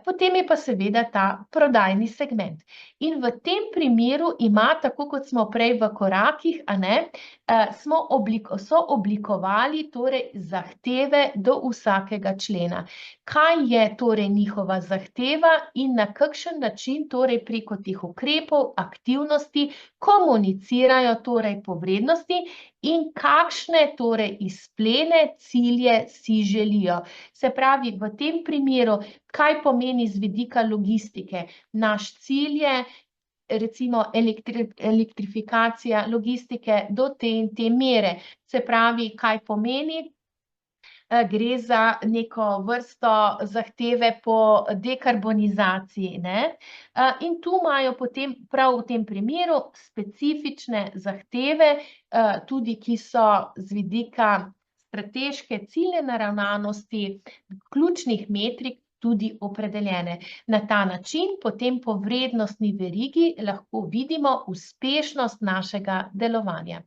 potem je pa seveda ta prodajni segment. In v tem primeru ima, tako kot smo prej v korakih, so oblikovali torej zahteve do vsakega člena. Kaj je torej njihova zahteva in na kakšen način torej preko teh ukrepov, aktivnosti komunicirajo torej po vrednosti in kakšne torej izplene, cilje si želijo. Se pravi, v tem primeru, kaj pomeni z vidika logistike? Naš cilj je recimo elektrifikacija logistike do te in te mere. Se pravi, kaj pomeni? gre za neko vrsto zahteve po dekarbonizaciji, ne. In tu imajo potem prav v tem primeru specifične zahteve, tudi ki so z vidika strateške ciljne naravnanosti, ključnih metrik tudi opredeljene. Na ta način potem po vrednostni verigi lahko vidimo uspešnost našega delovanja.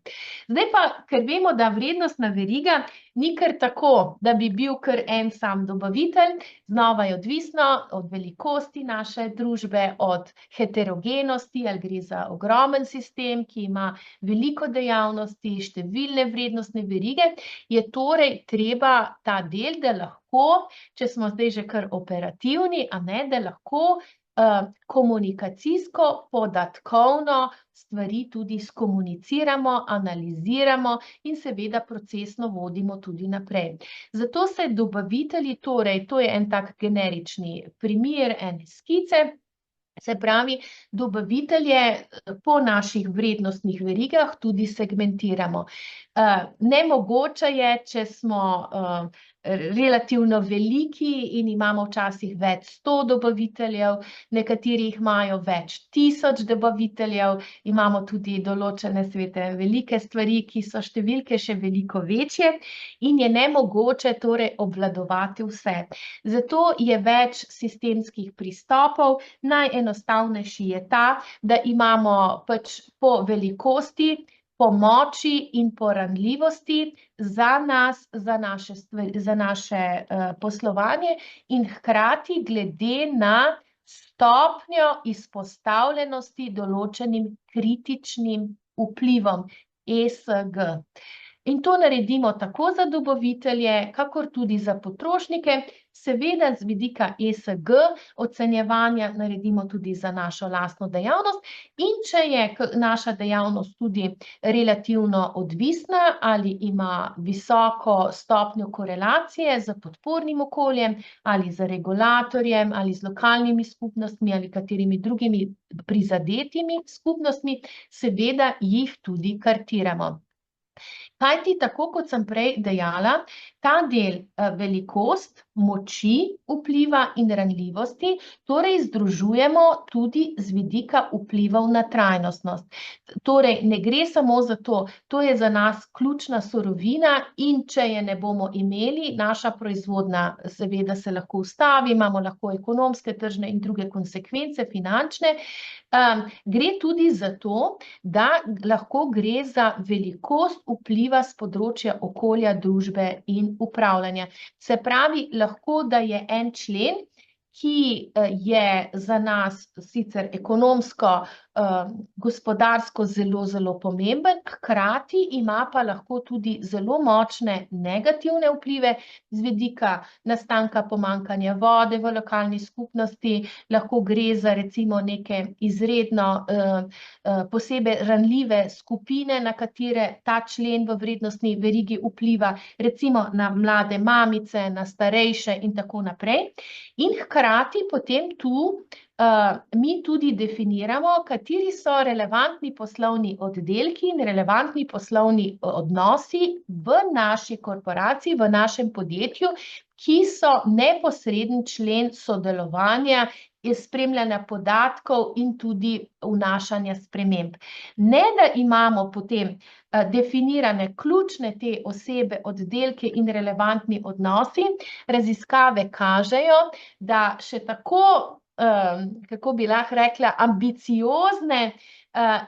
Zdaj pa, ker vemo, da vrednostna veriga ni kar tako, da bi bil kar en sam dobavitelj, znova je odvisno od velikosti naše družbe, od heterogenosti, ali gre za ogromen sistem, ki ima veliko dejavnosti, številne vrednostne verige, je torej treba ta del, da lahko, če smo zdaj že kar operativni, a ne, da lahko komunikacijsko, podatkovno stvari tudi skomuniciramo, analiziramo in seveda procesno vodimo tudi naprej. Zato se dobavitelji, torej, to je en tak generični primer, ene skice, se pravi, dobavitelje po naših vrednostnih verigah tudi segmentiramo. Nemogoče je, če smo relativno veliki in imamo včasih več 100 dobaviteljev, nekateri jih imajo več 1000 dobaviteljev, imamo tudi določene velike stvari, ki so številke še veliko večje in je nemogoče torej obvladovati vse. Zato je več sistemskih pristopov, najenostavnejši je ta, da imamo pač po velikosti, po moči in po ranljivosti za nas, za naše poslovanje in hkrati glede na stopnjo izpostavljenosti določenim kritičnim vplivom, ESG. In to naredimo tako za dobavitelje, kakor tudi za potrošnike, seveda z vidika ESG ocenjevanja naredimo tudi za našo lastno dejavnost, in če je naša dejavnost tudi relativno odvisna ali ima visoko stopnjo korelacije z podpornim okoljem ali z regulatorjem ali z lokalnimi skupnostmi ali katerimi drugimi prizadetimi skupnostmi, seveda jih tudi kartiramo. Kajti, tako kot sem prej dejala, ta del velikost, moči, vpliva in ranljivosti, torej združujemo tudi z vidika vplivov na trajnostnost. Torej, ne gre samo za to, to je za nas ključna surovina in če je ne bomo imeli, naša proizvodnja seveda se lahko ustavi, imamo lahko ekonomske, tržne in druge konsekvence, finančne. Gre tudi za to, da lahko gre za velikost vpliva s področja okolja, družbe in upravljanja. Se pravi, lahko, da je en člen, ki je za nas sicer ekonomsko, gospodarsko zelo, zelo pomemben, hkrati ima pa lahko tudi zelo močne negativne vplive z vidika nastanka pomanjkanja vode v lokalni skupnosti, lahko gre za recimo neke izredno posebej ranljive skupine, na katere ta člen v vrednostni verigi vpliva, recimo na mlade mamice, na starejše in tako naprej. In hkrati potem tu mi tudi definiramo, kateri so relevantni poslovni oddelki in relevantni poslovni odnosi v naši korporaciji, v našem podjetju, ki so neposreden člen sodelovanja, spremljanja podatkov in tudi vnašanja sprememb. Ne da imamo potem definirane ključne te osebe, oddelke in relevantni odnosi, raziskave kažejo, da še tako, kako bi lahko rekla, ambiciozne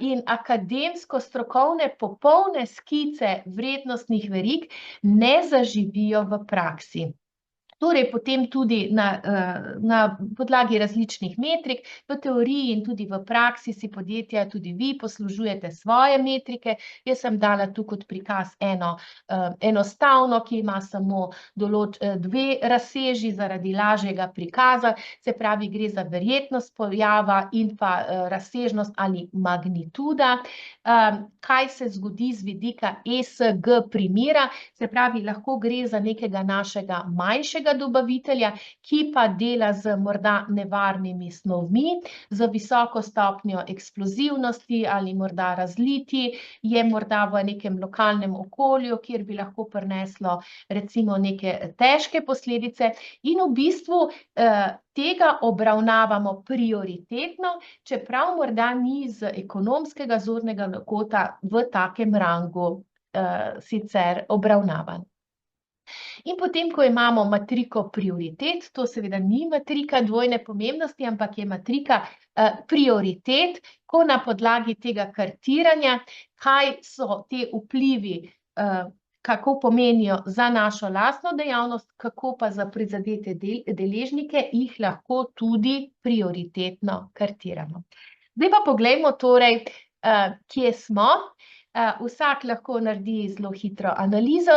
in akademsko strokovne popolne skice vrednostnih verig ne zaživijo v praksi. Torej, potem tudi na podlagi različnih metrik, v teoriji in tudi v praksi si podjetja, tudi vi poslužujete svoje metrike. Jaz sem dala tu kot prikaz enostavno, ki ima samo dve razseži zaradi lažjega prikaza, se pravi, gre za verjetnost pojava in pa razsežnost ali magnituda. Kaj se zgodi z vidika ESG primera, se pravi, lahko gre za nekega našega manjšega tega dobavitelja, ki pa dela z morda nevarnimi snovmi, z visoko stopnjo eksplozivnosti ali morda razliti, je morda v nekem lokalnem okolju, kjer bi lahko prineslo recimo neke težke posledice in v bistvu tega obravnavamo prioritetno, čeprav morda ni z ekonomskega zornega kota v takem rangu sicer obravnavan. In potem, ko imamo matriko prioritet, to seveda ni matrika dvojne pomembnosti, ampak je matrika prioritet, ko na podlagi tega kartiranja, kaj so te vplivi, kako pomenijo za našo lastno dejavnost, kako pa za prizadete deležnike, jih lahko tudi prioritetno kartiramo. Zdaj pa poglejmo torej, kje smo. Vsak lahko naredi zelo hitro analizo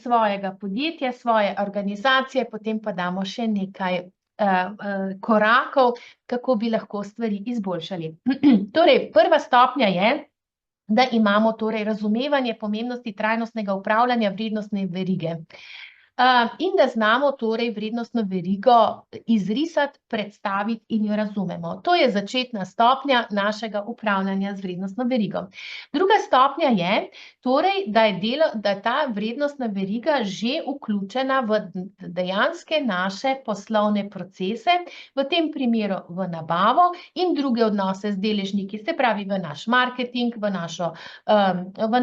svojega podjetja, svoje organizacije, potem pa damo še nekaj korakov, kako bi lahko stvari izboljšali. Torej, prva stopnja je, da imamo torej razumevanje pomembnosti trajnostnega upravljanja vrednostne verige. In da znamo torej vrednostno verigo izrisati, predstaviti in jo razumemo. To je začetna stopnja našega upravljanja z vrednostno verigo. Druga stopnja je, torej, da je ta vrednostna veriga že vključena v dejanske naše poslovne procese, v tem primeru v nabavo in druge odnose z deležniki, se pravi v naš marketing, v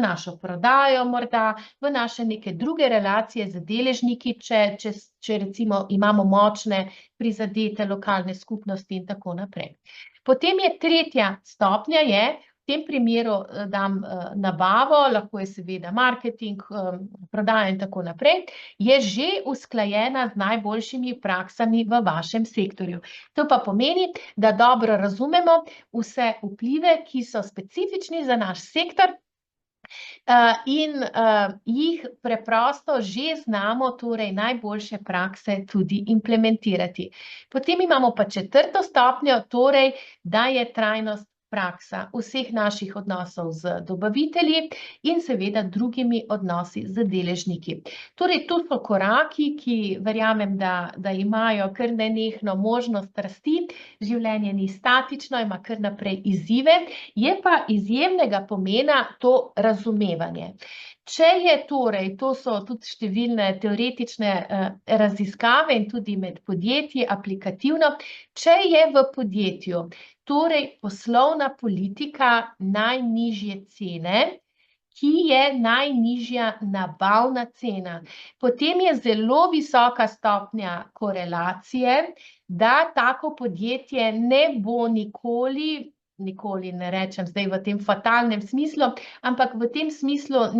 našo prodajo morda, v naše neke druge relacije z deležniki, če recimo imamo močne prizadete lokalne skupnosti in tako naprej. Potem je tretja stopnja je, v tem primeru dam nabavo, lahko je seveda marketing, prodaja in tako naprej, je že usklajena z najboljšimi praksami v vašem sektorju. To pa pomeni, da dobro razumemo vse vplive, ki so specifični za naš sektor, in jih preprosto že znamo, torej najboljše prakse tudi implementirati. Potem imamo pa četrto stopnjo, torej, da je trajnost praksa vseh naših odnosov z dobavitelji in seveda drugimi odnosi z deležniki. Torej, to so koraki, ki verjamem, da imajo kar nenehno možnost rasti, življenje ni statično, ima kar naprej izzive, je pa izjemnega pomena to razumevanje. Če je torej, to so tudi številne teoretične raziskave in tudi med podjetji aplikativno, če je v podjetju torej poslovna politika najnižje cene, ki je najnižja nabavna cena, potem je zelo visoka stopnja korelacije, da tako podjetje ne bo nikoli ne rečem zdaj v tem fatalnem smislu, ampak v tem smislu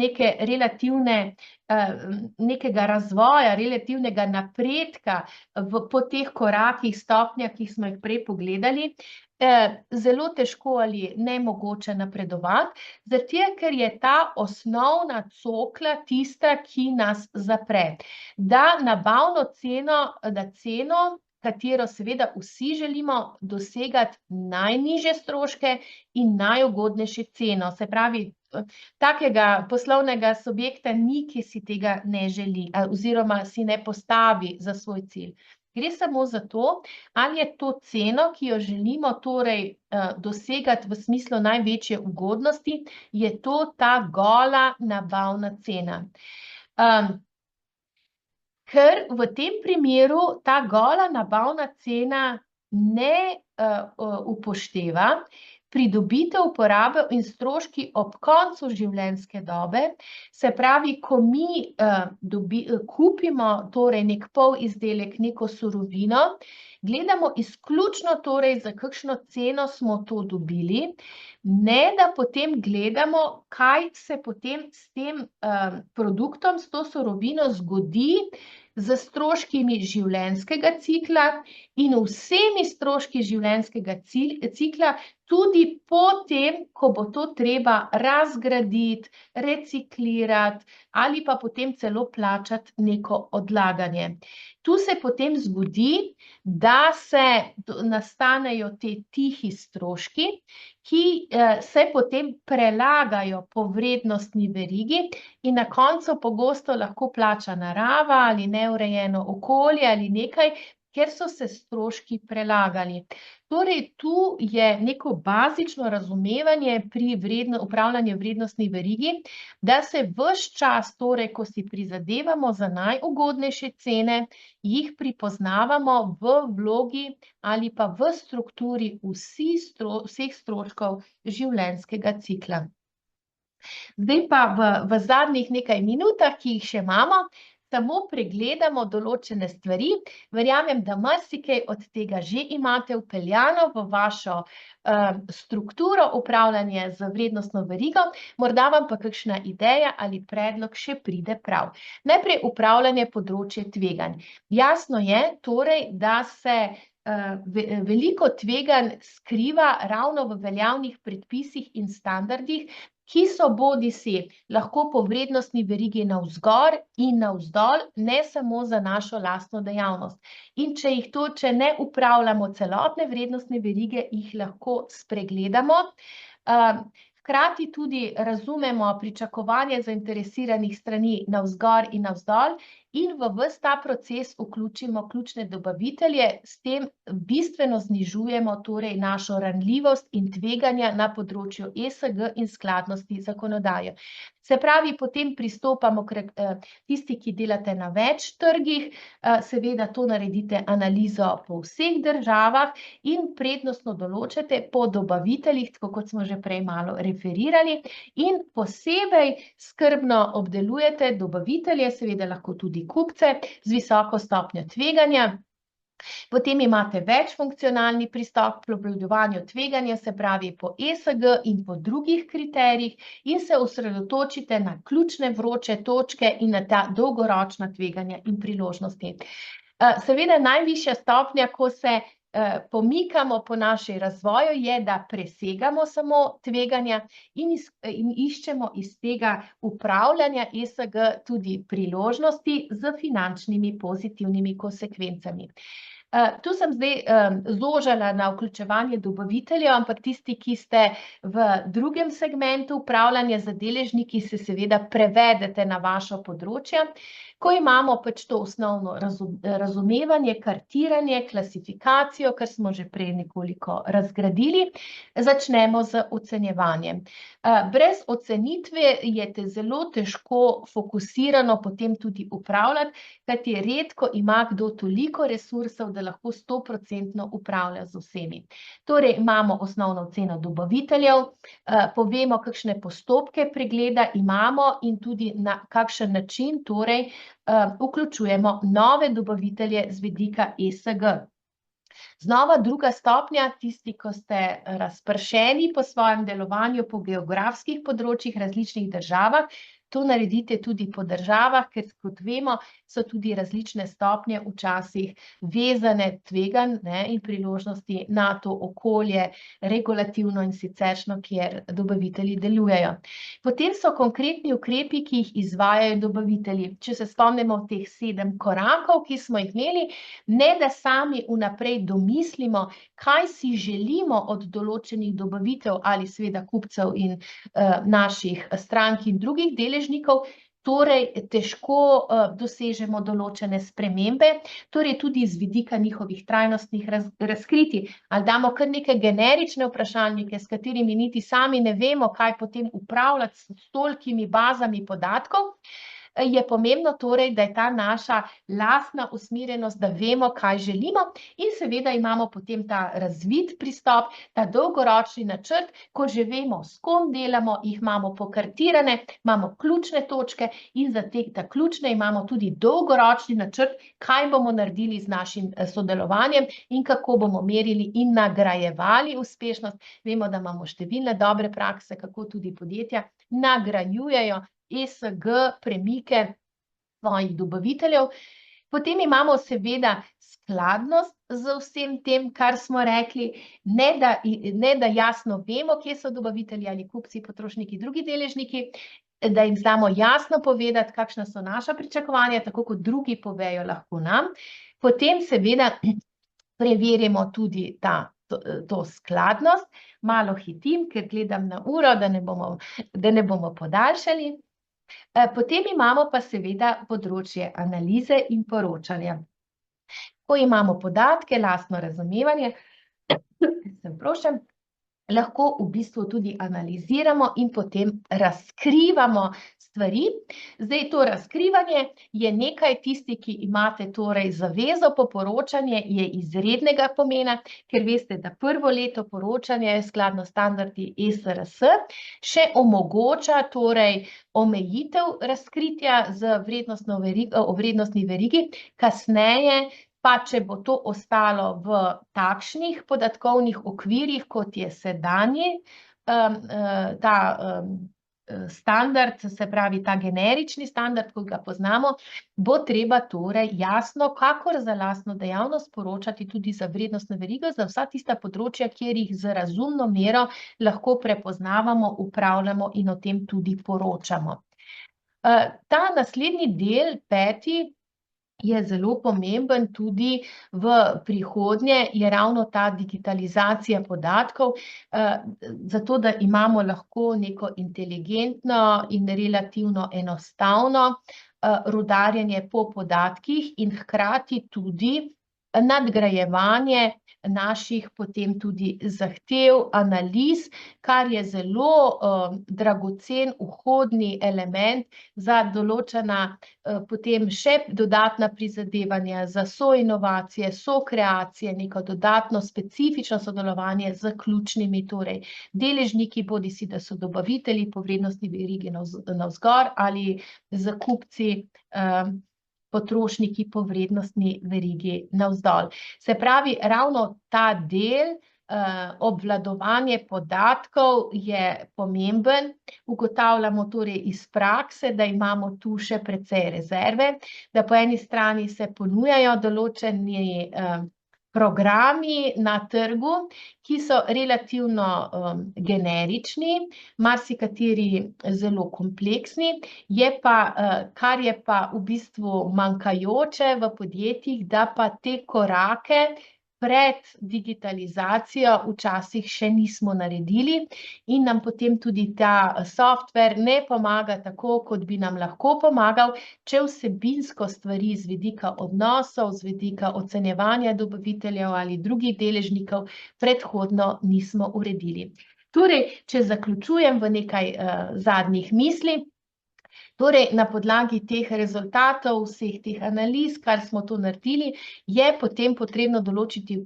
nekega razvoja, relativnega napredka po teh korakih, stopnjah, ki smo jih prej pogledali, zelo težko ali nemogoče napredovati, zato ker je ta osnovna cokla tista, ki nas zapre. Da nabavno ceno, katero seveda vsi želimo dosegati najnižje stroške in najugodnejšo ceno. Se pravi, takega poslovnega subjekta ni, ki si tega ne želi oziroma si ne postavi za svoj cilj. Gre samo za to, ali je to ceno, ki jo želimo torej dosegati v smislu največje ugodnosti, je to ta gola nabavna cena. Ker v tem primeru ta gola nabavna cena ne upošteva pridobitev, uporabo in stroški ob koncu življenjske dobe, se pravi, ko mi kupimo torej nek polizdelek, neko surovino, gledamo izključno torej, za kakšno ceno smo to dobili, ne da potem gledamo, kaj se potem s tem produktom, s to surovino zgodi z stroški življenjskega cikla in vsemi stroški življenjskega cikla, tudi potem, ko bo to treba razgraditi, reciklirati ali pa potem celo plačati neko odlaganje. Tu se potem zgodi, da se nastanejo te tihi stroški, ki se potem prelagajo po vrednostni verigi in na koncu pogosto lahko plača narava ali neurejeno okolje ali nekaj, ker so se stroški prelagali. Torej, tu je neko bazično razumevanje pri upravljanju vrednostni verigi, da se ves čas, torej, ko si prizadevamo za najugodnejše cene, jih pripoznavamo v vlogi ali pa v strukturi vseh stroškov življenjskega cikla. Zdaj pa v zadnjih nekaj minutah, ki jih še imamo, samo pregledamo določene stvari. Verjamem, da marsikaj od tega že imate vpeljano v vašo strukturo upravljanja z vrednostno verigo, morda vam pa kakšna ideja ali predlog še pride prav. Najprej upravljanje področja tveganj. Jasno je torej, da se veliko tveganj skriva ravno v veljavnih predpisih in standardih, ki so bodisi lahko po vrednostni verigi navzgor in navzdol, ne samo za našo lastno dejavnost. In če ne upravljamo celotne vrednostne verige, jih lahko spregledamo. Hkrati tudi razumemo pričakovanje zainteresiranih strani navzgor in navzdol in v ves ta proces vključimo ključne dobavitelje, s tem bistveno znižujemo torej našo ranljivost in tveganja na področju ESG in skladnosti zakonodaje. Se pravi, potem pristopamo k tisti, ki delate na več trgih, seveda to naredite analizo po vseh državah in prednostno določate po dobaviteljih, tako kot smo že prej malo referirali, in posebej skrbno obdelujete dobavitelje, seveda lahko tudi kupce z visoko stopnjo tveganja. Potem imate večfunkcionalni pristop k obvladovanju tveganja, se pravi po ESG in po drugih kriterijih, in se osredotočite na ključne vroče točke in na ta dolgoročna tveganja in priložnosti. Seveda najvišja stopnja, ko se pomikamo po našem razvoju, je, da presegamo samo tveganja in iščemo iz tega upravljanja ESG tudi priložnosti z finančnimi pozitivnimi konsekvencami. Tu sem zdaj zožala na vključevanje dobaviteljev, ampak tisti, ki ste v drugem segmentu upravljanja z deležniki, se seveda prevedete na vašo področje. Ko imamo pač to osnovno razumevanje, kartiranje, klasifikacijo, kar smo že prej nekoliko razgradili, začnemo z ocenjevanjem. Brez ocenitve je zelo težko fokusirano potem tudi upravljati, kajti redko ima kdo toliko resursov, da lahko 100% upravlja z vsemi. Torej, imamo osnovno oceno dobaviteljev, povemo, kakšne postopke pregleda imamo in tudi na kakšen način torej vključujemo nove dobavitelje z vidika ESG. Znova druga stopnja, tisti, ko ste razpršeni po svojem delovanju po geografskih področjih različnih državah, to naredite tudi po državah, ker kot vemo, so tudi različne stopnje včasih vezane tveganj in priložnosti na to okolje, regulativno in siceršnjo, kjer dobavitelji delujejo. Potem so konkretni ukrepi, ki jih izvajajo dobavitelji. Če se spomnimo teh 7 korakov, ki smo jih imeli, ne da sami vnaprej domislimo, kaj si želimo od določenih dobavitev ali seveda kupcev in naših strank in drugih deležnikov, torej težko dosežemo določene spremembe, torej tudi z vidika njihovih trajnostnih razkritij. Ali damo kar neke generične vprašalnike, s katerimi niti sami ne vemo, kaj potem upravljati s tolikimi bazami podatkov, je pomembno torej, da je ta naša lastna usmerjenost, da vemo, kaj želimo, in seveda imamo potem ta razvit pristop, ta dolgoročni načrt, ko že vemo, s kom delamo, jih imamo pokartirane, imamo ključne točke in za ta ključne imamo tudi dolgoročni načrt, kaj bomo naredili z našim sodelovanjem in kako bomo merili in nagrajevali uspešnost. Vemo, da imamo številne dobre prakse, kako tudi podjetja nagrajujejo ESG premike svojih dobaviteljev. Potem imamo seveda skladnost z vsem tem, kar smo rekli, ne da jasno vemo, kje so dobavitelji ali kupci, potrošniki, drugi deležniki, da jim znamo jasno povedati, kakšna so naša pričakovanja, tako kot drugi povejo lahko nam. Potem seveda preverimo tudi to skladnost. Malo hitim, ker gledam na uro, da ne bomo podaljšali. Potem imamo pa seveda področje analize in poročanja. Ko imamo podatke, lastno razumevanje, lahko v bistvu tudi analiziramo in potem razkrivamo stvari. Zdaj, to razkrivanje je nekaj, tisti, ki imate torej zavezo po poročanje, je izrednega pomena, ker veste, da prvo leto poročanja je skladno standardi ESRS, še omogoča torej omejitev razkritja z vrednostni verigi, kasneje pa če bo to ostalo v takšnih podatkovnih okvirih, kot je sedanji standard, se pravi ta generični standard, ko ga poznamo, bo treba torej jasno, kakor za lastno dejavnost, poročati tudi za vrednostno verigo, za vsa tista področja, kjer jih z razumno mero lahko prepoznavamo, upravljamo in o tem tudi poročamo. Ta naslednji del, 5., je zelo pomemben tudi v prihodnje, je ravno ta digitalizacija podatkov, zato da imamo lahko neko inteligentno in relativno enostavno rudarjenje po podatkih in hkrati tudi nadgrajevanje naših potem tudi zahtev, analiz, kar je zelo dragocen vhodni element za določena potem še dodatna prizadevanja za soinovacije, sokreacije, neko dodatno specifično sodelovanje z ključnimi torej deležniki, bodisi da so dobavitelji po vrednostni verigi navzgor ali z kupci, potrošniki po vrednostni verigi navzdol. Se pravi, ravno ta del, obvladovanje podatkov je pomemben. Ugotavljamo torej iz prakse, da imamo tu še precej rezerve, da po eni strani se ponujajo določeni programi na trgu, ki so relativno generični, marsikateri zelo kompleksni, kar je pa v bistvu manjkajoče v podjetjih, da pa te korake pred digitalizacijo včasih še nismo naredili in nam potem tudi ta software ne pomaga tako, kot bi nam lahko pomagal, če vsebinsko stvari z vidika odnosov, z vidika ocenjevanja dobaviteljev ali drugih deležnikov predhodno nismo uredili. Torej, če zaključujem v nekaj zadnjih misli, torej, na podlagi teh rezultatov, vseh teh analiz, kar smo to naredili, je potem potrebno določiti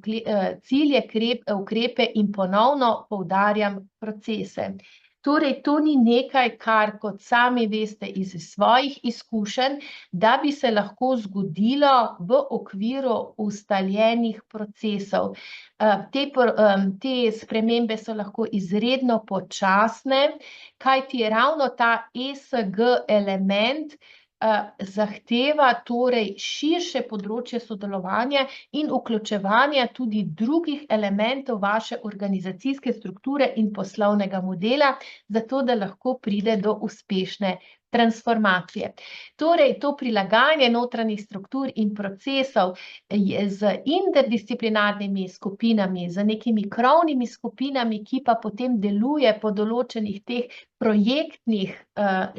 cilje, ukrepe in ponovno poudarjam procese. Torej, to ni nekaj, kar, kot sami veste iz svojih izkušenj, da bi se lahko zgodilo v okviru ustaljenih procesov. Te spremembe so lahko izredno počasne, kajti ravno ta ESG element zahteva torej širše področje sodelovanja in vključevanja tudi drugih elementov vaše organizacijske strukture in poslovnega modela, zato da lahko pride do uspešne transformacije. Torej, to prilagajanje notranjih struktur in procesov je z interdisciplinarnimi skupinami, z nekimi krovnimi skupinami, ki pa potem deluje po določenih teh projektnih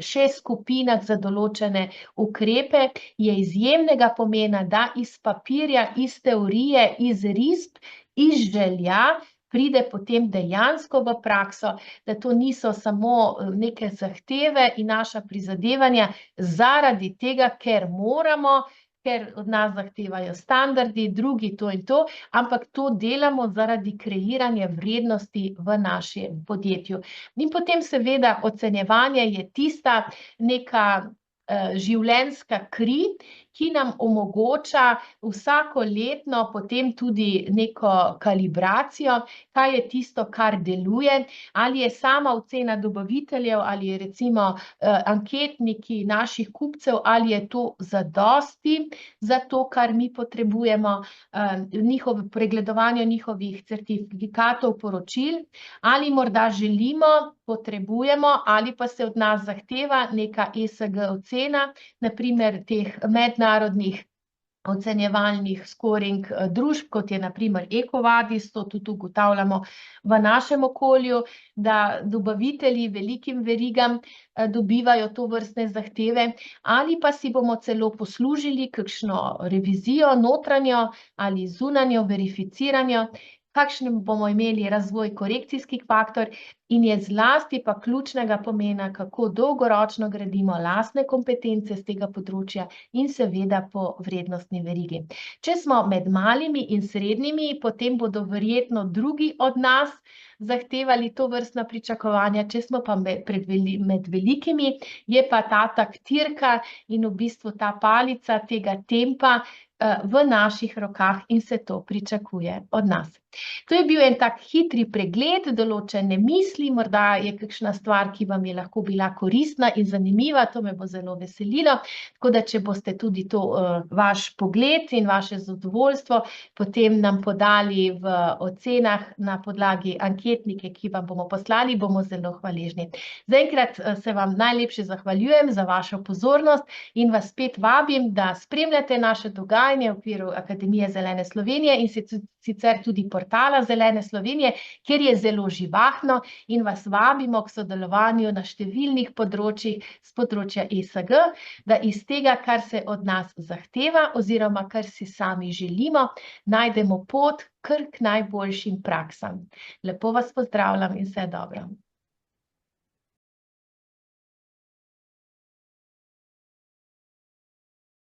še skupinah za določene ukrepe, je izjemnega pomena, da iz papirja, iz teorije, iz risb, iz želja pride potem dejansko v prakso, da to niso samo neke zahteve in naša prizadevanja zaradi tega, ker moramo, ker od nas zahtevajo standardi, drugi to in to, ampak to delamo zaradi kreiranja vrednosti v našem podjetju. In potem seveda ocenjevanje je tista neka življenjska kri ki nam omogoča vsakoletno potem tudi neko kalibracijo, kaj je tisto, kar deluje, ali je sama ocena dobaviteljev, ali je recimo anketniki naših kupcev, ali je to zadosti za to, kar mi potrebujemo, pregledovanju njihovih certifikatov, poročil, ali morda želimo, potrebujemo, ali pa se od nas zahteva neka ESG ocena, na primer teh mednarodnih ocenjevalnih scoring družb, kot je na primer EcoVadis, to tudi ugotavljamo v našem okolju, da dobavitelji velikim verigam dobivajo tovrstne zahteve, ali pa si bomo celo poslužili kakšno revizijo notranjo ali zunanjo verificiranjo, kakšen bomo imeli razvoj korekcijskih faktor in je zlasti pa ključnega pomena, kako dolgoročno gradimo lastne kompetence z tega področja in seveda po vrednostni verigi. Če smo med malimi in srednjimi, potem bodo verjetno drugi od nas zahtevali tovrstna pričakovanja, če smo pa med velikimi, je pa ta taktirka in v bistvu ta palica tega tempa v naših rokah in se to pričakuje od nas. To je bil en tak hitri pregled, določene misli, morda je kakšna stvar, ki vam je lahko bila koristna in zanimiva, to me bo zelo veselilo, tako da če boste tudi to vaš pogled in vaše zadovoljstvo potem nam podali v ocenah na podlagi anketnike, ki vam bomo poslali, bomo zelo hvaležni. Zaenkrat se vam najlepše zahvaljujem za vašo pozornost in vas spet vabim, da spremljate naše dogajanje v okviru Akademije Zelene Slovenije in sicer tudi portala Zelene Slovenije, kjer je zelo živahno in vas vabimo k sodelovanju na številnih področjih z področja ESG, da iz tega, kar se od nas zahteva oziroma kar si sami želimo, najdemo pot kar k najboljšim praksam. Lepo vas pozdravljam in vse dobro.